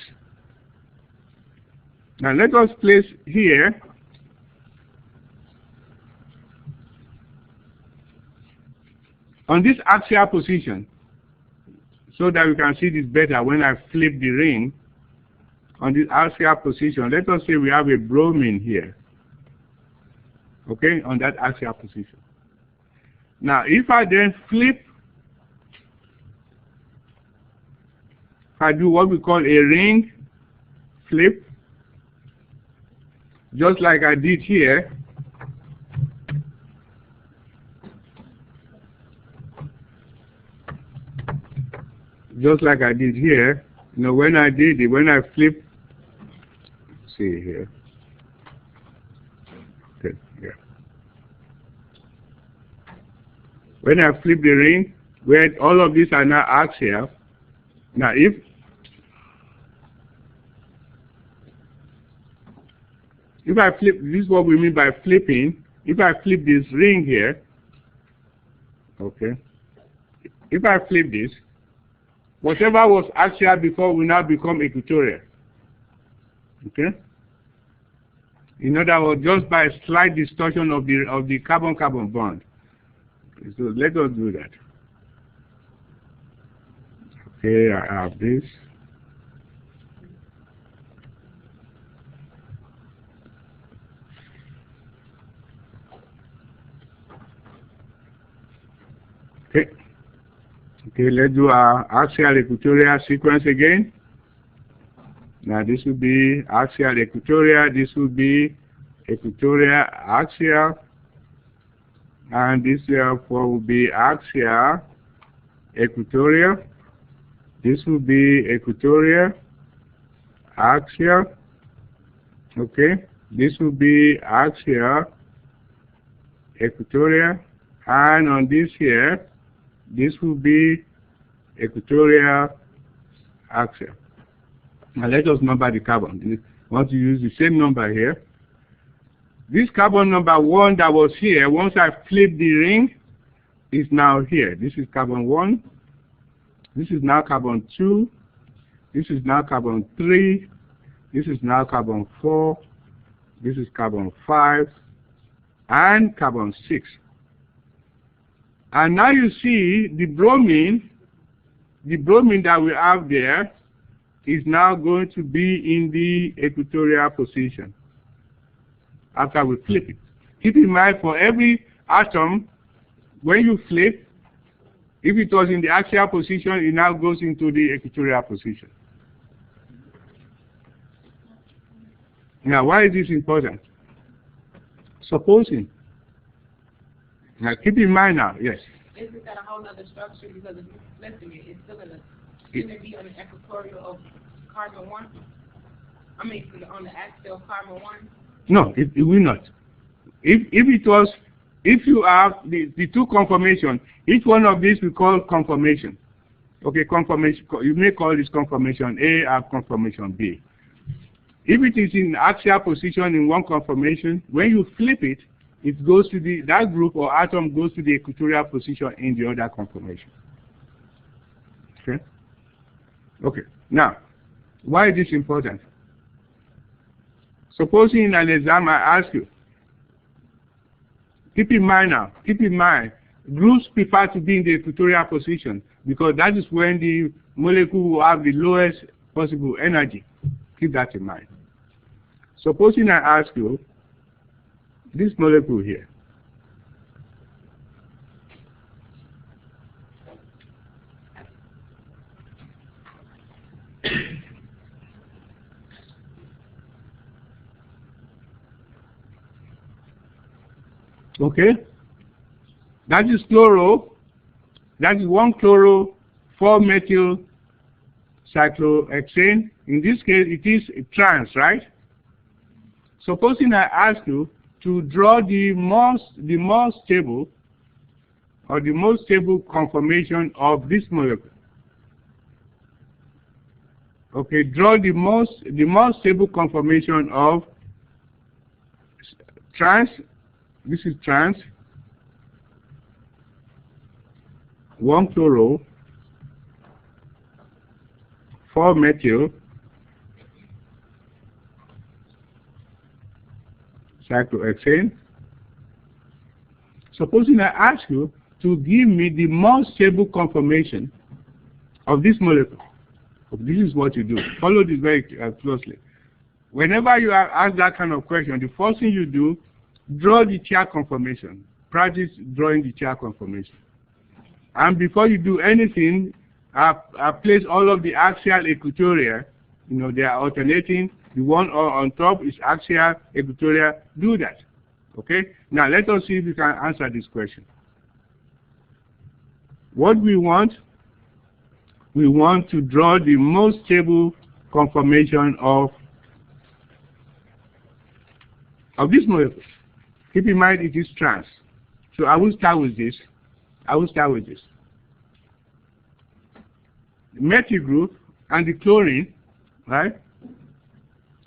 Now let us place here on this axial position, so that we can see this better when I flip the ring. On this axial position, let us say we have a bromine here, okay, on that axial position. Now if I then flip, if I do what we call a ring flip, just like I did here, just like I did here, you know, when I did it, when I flip, see here, okay, yeah. When I flip the ring, where all of these are now axial. Now if I flip, this is what we mean by flipping. If I flip this ring here, okay, if I flip this, whatever was axial before will now become equatorial. Okay? In other words, just by a slight distortion of the carbon-carbon bond. So let us do that. Okay, I have this. Okay. Okay, let's do our axial equatorial sequence again. Now this will be axial equatorial, this will be equatorial axial, and this therefore will be axial equatorial. This will be equatorial axial. Okay, this will be axial equatorial, and on this here, this will be equatorial axial. Now let us number the carbon. We want to use the same number here. This carbon number 1 that was here, once I flip the ring, is now here. This is carbon 1. This is now carbon 2. This is now carbon 3. This is now carbon 4. This is carbon 5. And carbon 6. And now you see the bromine that we have there is now going to be in the equatorial position after we flip it. Keep in mind, for every atom, when you flip, if it was in the axial position, it now goes into the equatorial position. Now, why is this important? Supposing, now keep in mind now, yes. Is it got a whole other structure because if you're flipping it, it's still gonna be on the equatorial of carbon 1? I mean, on the axial of carbon 1? No, it will not. If you have the two conformations, each one of these we call conformation. Okay, conformation. You may call this conformation A or conformation B. If it is in axial position in one conformation, when you flip it, it goes to that group or atom goes to the equatorial position in the other conformation. Okay? Okay. Now, why is this important? Supposing in an exam I ask you, keep in mind, groups prefer to be in the equatorial position because that is when the molecule will have the lowest possible energy. Keep that in mind. Supposing I ask you, this molecule here, okay, that is chloro, that is 1-chloro 4-methyl cyclohexane. In this case, it is trans, right? Supposing I ask you to draw the most stable or the most stable conformation of this molecule. Okay, draw the most stable conformation of trans. This is trans 1-chloro 4-methyl cyclohexane. Supposing I ask you to give me the most stable conformation of this molecule. This is what you do. Follow this very closely. Whenever you are asked that kind of question, the first thing you do, draw the chair conformation. Practice drawing the chair conformation. And before you do anything, place all of the axial equatorial. You know, they are alternating. The one on top is axial, equatorial. Do that. Okay? Now, let us see if you can answer this question. What we want to draw the most stable conformation of this molecule. Keep in mind it is trans. So I will start with this. The methyl group and the chlorine, right?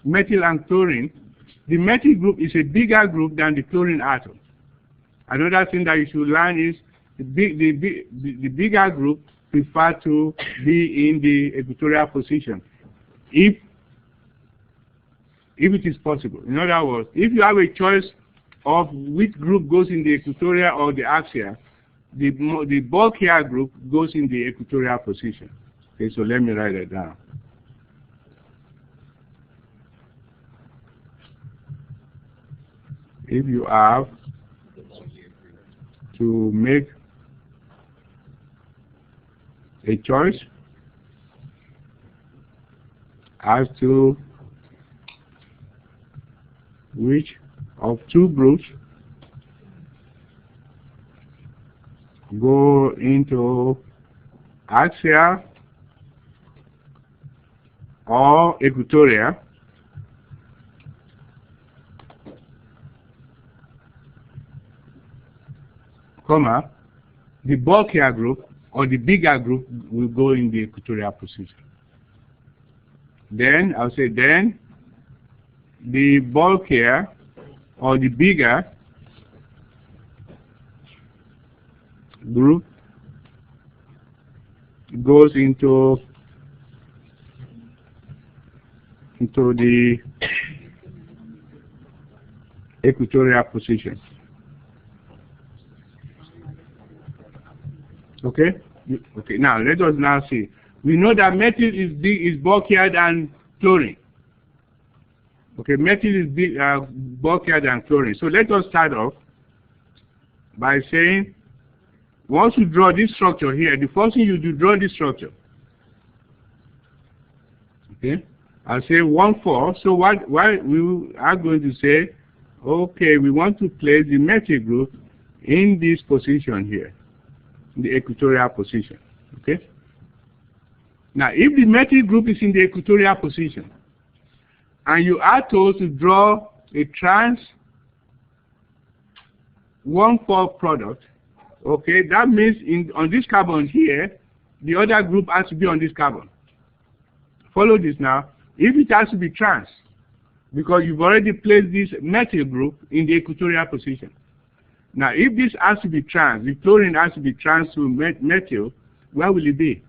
Methyl and chlorine. The methyl group is a bigger group than the chlorine atom. Another thing that you should learn is the bigger group prefer to be in the equatorial position, if it is possible. In other words, if you have a choice of which group goes in the equatorial or the axial, the bulkier group goes in the equatorial position. Okay, so let me write it down. If you have to make a choice as to which of two groups go into axial or equatorial, comma, the bulkier group or the bigger group will go in the equatorial position. Then I'll say then the bulkier or the bigger group goes into the equatorial position. Okay? Okay, now let us now see. We know that methyl is bulkier than chlorine. Okay, methyl is bulkier than chlorine. So let us start off by saying, once you draw this structure here, the first thing you do, draw this structure. Okay, I'll say 1,4. So what we are going to say, okay, we want to place the methyl group in this position here, in the equatorial position. Okay. Now, if the methyl group is in the equatorial position, and you are told to draw a trans 1,4 product, okay, that means on this carbon here, the other group has to be on this carbon. Follow this now. If it has to be trans, because you've already placed this methyl group in the equatorial position. Now, if this has to be trans, the chlorine has to be trans to methyl, where will it be?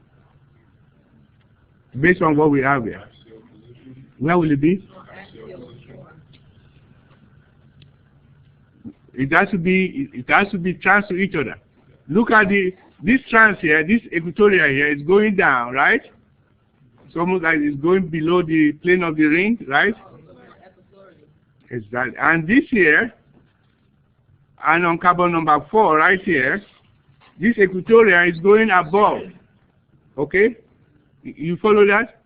Based on what we have here. Where will it be? It has to be trans to each other. Look at this trans here, this equatorial here is going down, right? It's almost like it's going below the plane of the ring, right? Exactly. And this here, and on carbon number 4 right here, this equatorial is going above. Okay? You follow that?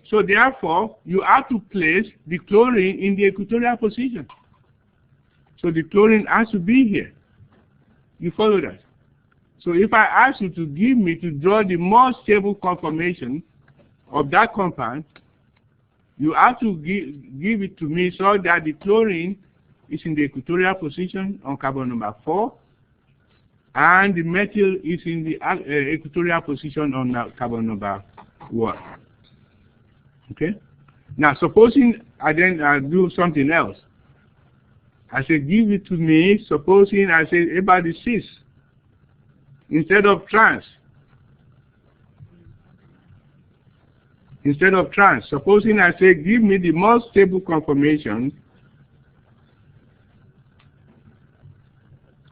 So therefore, you have to place the chlorine in the equatorial position. So the chlorine has to be here. You follow that? So if I ask you to draw the more stable conformation of that compound, you have to give it to me so that the chlorine is in the equatorial position on carbon number 4, and the methyl is in the equatorial position on carbon number 1. Okay? Now, supposing I then do something else. I say, give it to me, supposing I say about the cis instead of trans. Instead of trans, supposing I say, give me the most stable conformation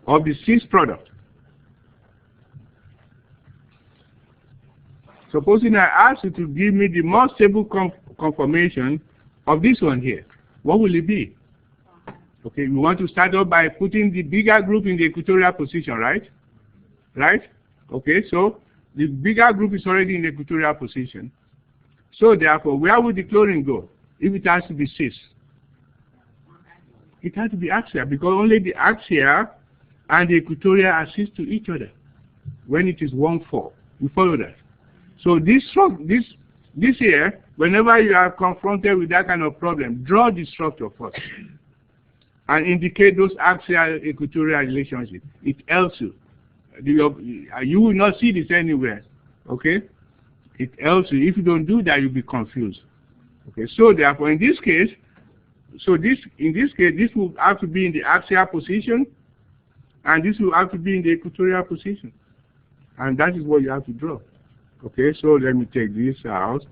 of the cis product. Supposing I ask you to give me the most stable conformation of this one here, what will it be? Okay, we want to start off by putting the bigger group in the equatorial position, right? Right? Okay, so the bigger group is already in the equatorial position. So therefore, where would the chlorine go if it has to be cis? It has to be axial, because only the axial and the equatorial are cis to each other when it is 1,4. You follow that? So this here, whenever you are confronted with that kind of problem, draw the structure first and indicate those axial equatorial relationships. It helps you. You will not see this anywhere. Okay? It helps you. If you don't do that, you'll be confused. Okay, so therefore in this case, this will have to be in the axial position, and this will have to be in the equatorial position. And that is what you have to draw. Okay, so let me take this out.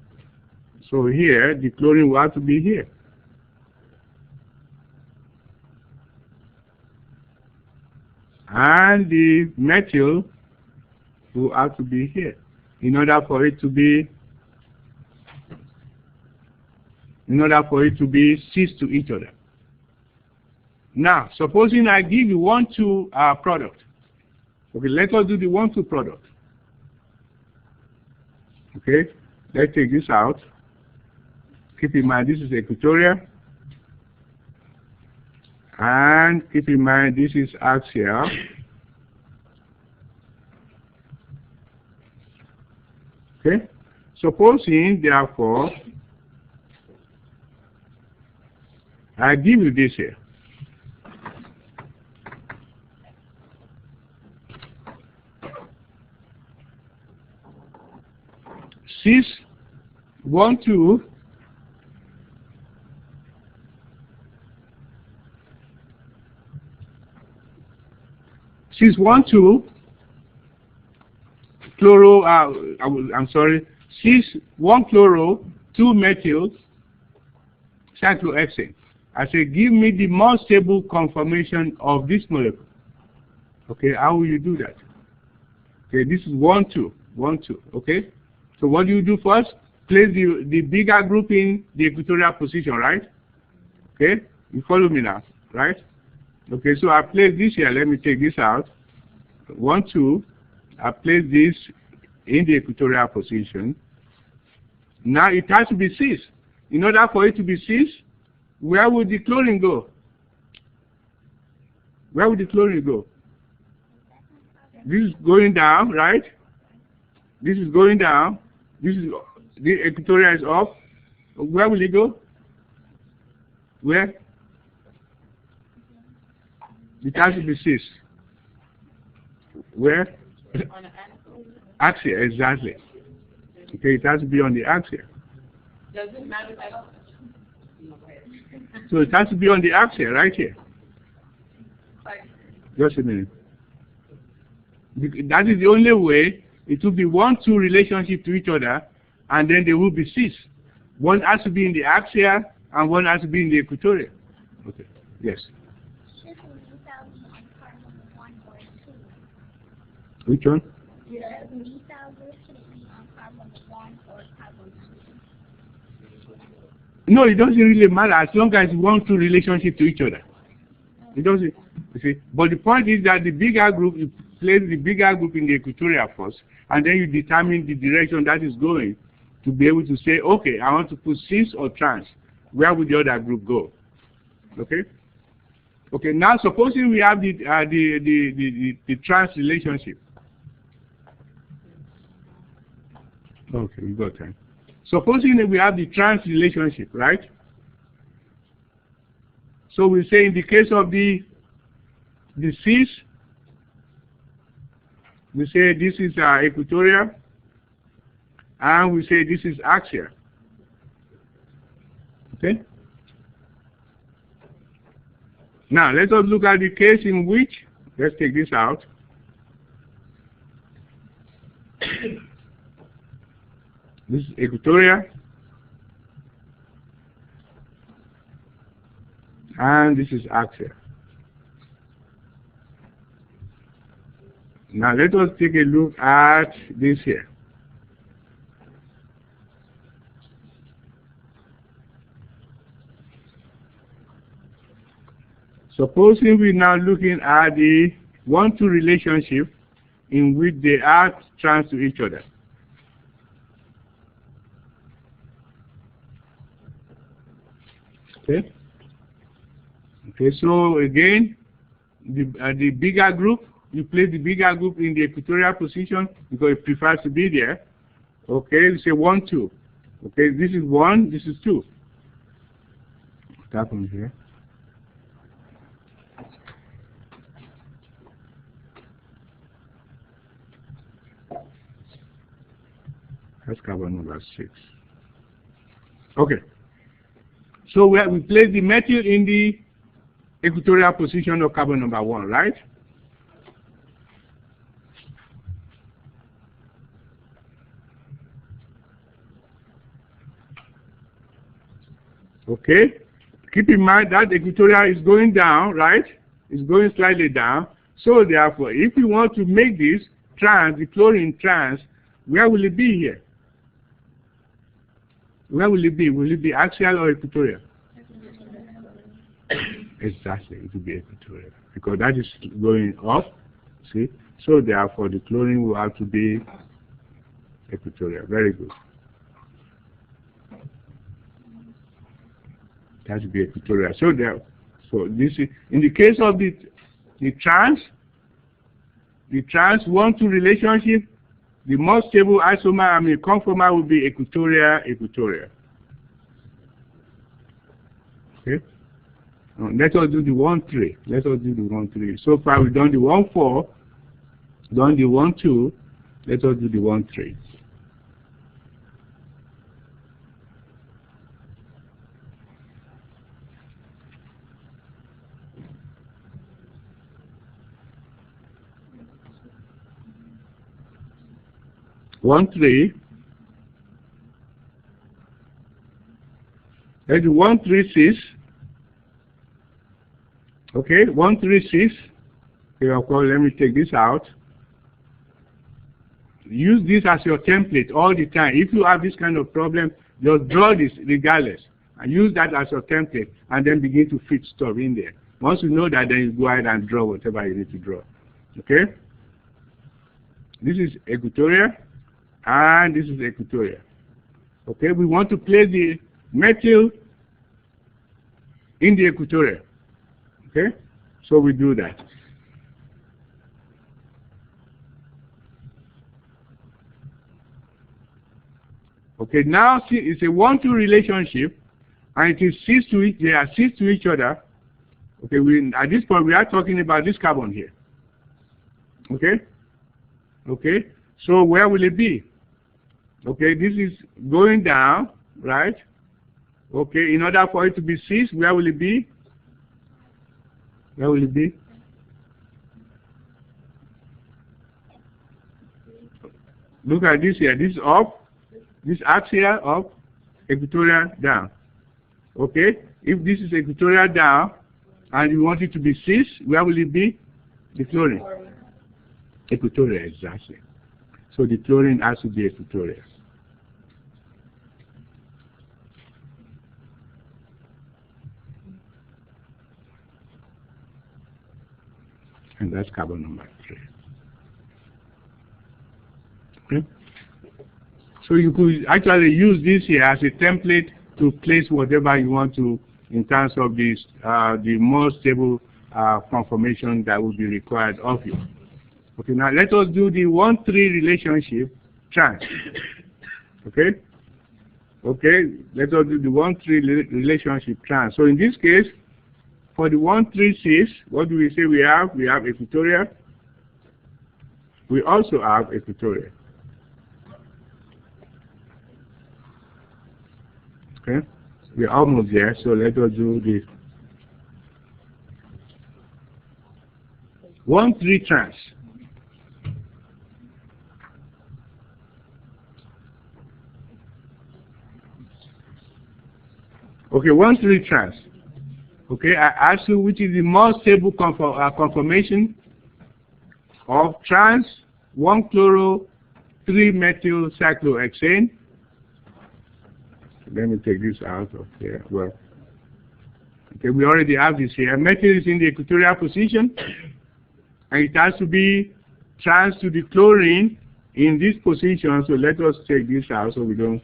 So here, the chlorine will have to be here. And the methyl will have to be here in order for it to be cis to each other. Now, supposing I give you 1,2 product. Okay, let us do the 1,2 product. Okay, let's take this out. Keep in mind this is equatorial. And keep in mind this is axial. Okay, supposing therefore I give you this here. Cis 1,2 cis 1,2 chloro, I'm sorry, cis 1-chloro, 2-methyl, cyclohexane. I say, give me the most stable conformation of this molecule. Okay, how will you do that? Okay, this is 1,2, 1,2, okay? So what do you do first? Place the bigger group in the equatorial position, right? Okay, you follow me now, right? Okay, so I place this here. Let me take this out. 1, 2. I place this in the equatorial position. Now it has to be cis. In order for it to be cis, where would the chlorine go? Where would the chlorine go? This is going down, right? This is going down. This is the equatorial is up. Where will it go? Where? It has to be cis. Where? On the axis. Axis, exactly. Okay, it has to be on the axis. Does it matter at all? So it has to be on the axis, right here. Just a minute. That is the only way it will be 1-2 relationship to each other, and then they will be cis. One has to be in the axial, and one has to be in the equatorial. Okay. Yes. Which one? No, it doesn't really matter as long as 1-2 relationship to each other. It doesn't. You see, but the point is that the bigger group, you place the bigger group in the equatorial first, and then you determine the direction that is going to be able to say, okay, I want to put cis or trans. Where would the other group go? Okay. Okay. Now, supposing we have the trans relationship. Okay, we got time. Supposing that we have the trans relationship, right? So we say in the case of the cis, we say this is equatorial, and we say this is axial. Okay? Now, let us look at the case in which, let's take this out. This is equatorial, and this is axial. Now let us take a look at this here. Supposing we're now looking at the 1-2 relationship in which they are trans to each other. Okay. Okay. So again, the bigger group, you place the bigger group in the equatorial position because it prefers to be there. Okay. We say 1, 2. Okay. This is 1. This is 2. What happens here? That's carbon number 6. Okay. So we place the methyl in the equatorial position of carbon number 1, right? Okay. Keep in mind that equatorial is going down, right? It's going slightly down. So therefore, if we want to make this trans, the chlorine trans, where will it be here? Where will it be? Will it be axial or equatorial? Exactly, it will be equatorial because that is going up. See, so therefore the chlorine will have to be equatorial. Very good. It has to be equatorial. So this is in the case of the trans 1-2 relationship. The most stable isomer, conformer will be equatorial. Okay. Let us do the 1-3. Let us do the 1-3. So far we've done the 1-4, done the 1-2. Let us do the 1-3. Let's do 1-3-6. Okay, 1-3-6. Okay, of course, let me take this out. use this as your template all the time. If you have this kind of problem, just draw this regardless, and use that as your template, and then begin to fit stuff in there. Once you know that, then you go ahead and draw whatever you need to draw. Okay? This is equatorial, and this is equatorial. Okay, we want to place the metal in the equatorial. Okay, so we do that. Okay, now see, it's a 1-2 relationship, and it is they are cis to each other. Okay, at this point we are talking about this carbon here. Okay, okay, so where will it be? Okay, this is going down, right? Okay, in order for it to be cis, where will it be? Where will it be? Look at this here. This is up. This axial up, equatorial down. Okay? If this is equatorial down, and you want it to be cis, where will it be? The chlorine. Equatorial, exactly. So the chlorine has to be equatorial. And that's carbon number 3. Okay? So you could actually use this here as a template to place whatever you want to in terms of this, the more stable conformation that will be required of you. Okay, now let us do the 1-3 relationship trans. Okay? Okay, let us do the 1-3 relationship trans. So in this case, for the 1-3 cis, what do we say we have? We have equatorial. We also have equatorial. Okay, we're almost there, so let us do this. 1-3 trans. Okay, 1-3 trans. Okay, I ask you which is the more stable conformation of trans 1-chloro 3-methyl cyclohexane. Let me take this out of here. Well, okay, we already have this here. Methyl is in the equatorial position, and it has to be trans to the chlorine in this position. So let us take this out so we don't.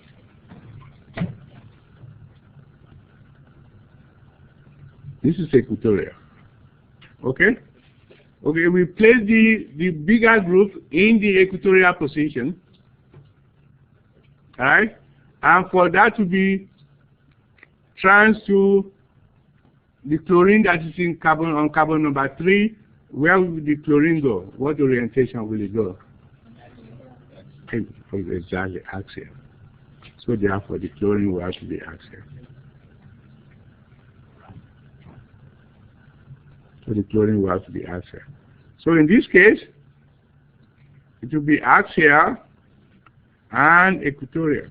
This is equatorial. Okay? Okay, we place the bigger group in the equatorial position. Alright? And for that to be trans to the chlorine that is in on carbon number 3, where will the chlorine go? What orientation will it go? Exactly, axial. So therefore the chlorine will have to be axial. So the chlorine will have to be axial. So in this case, it will be axial and equatorial.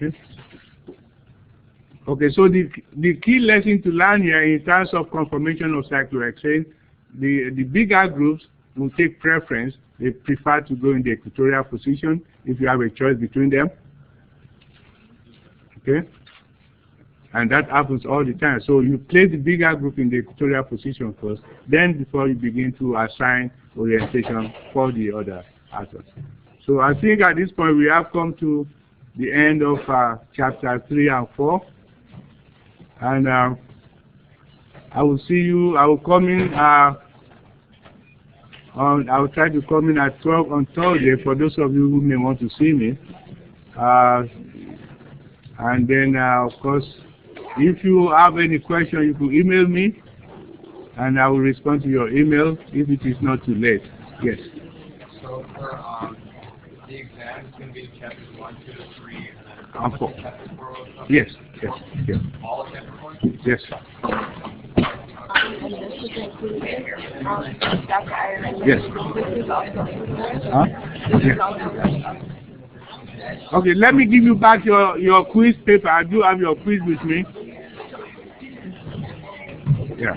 Okay. Okay, so the key lesson to learn here in terms of conformation of cyclohexane, the bigger groups will take preference. They prefer to go in the equatorial position if you have a choice between them. Okay? And that happens all the time. So you place the bigger group in the equatorial position first, then before you begin to assign orientation for the other atoms. So I think at this point we have come to the end of chapter 3 and 4. And I will see you, I will come in, I will try to come in at 12 on Thursday for those of you who may want to see me. And then, of course, if you have any question, you can email me, and I will respond to your email if it is not too late. Yes. So for the exam, it's going to be chapters 1, 2, 3, and then 4. Chapter 4 Yes, yes, yes. All of chapter 4? Yes. And this is included, Dr. Ireland. Yes. This is also included. Huh? This Yes. is also included. Okay, let me give you back your quiz paper. I do have your quiz with me. Yeah.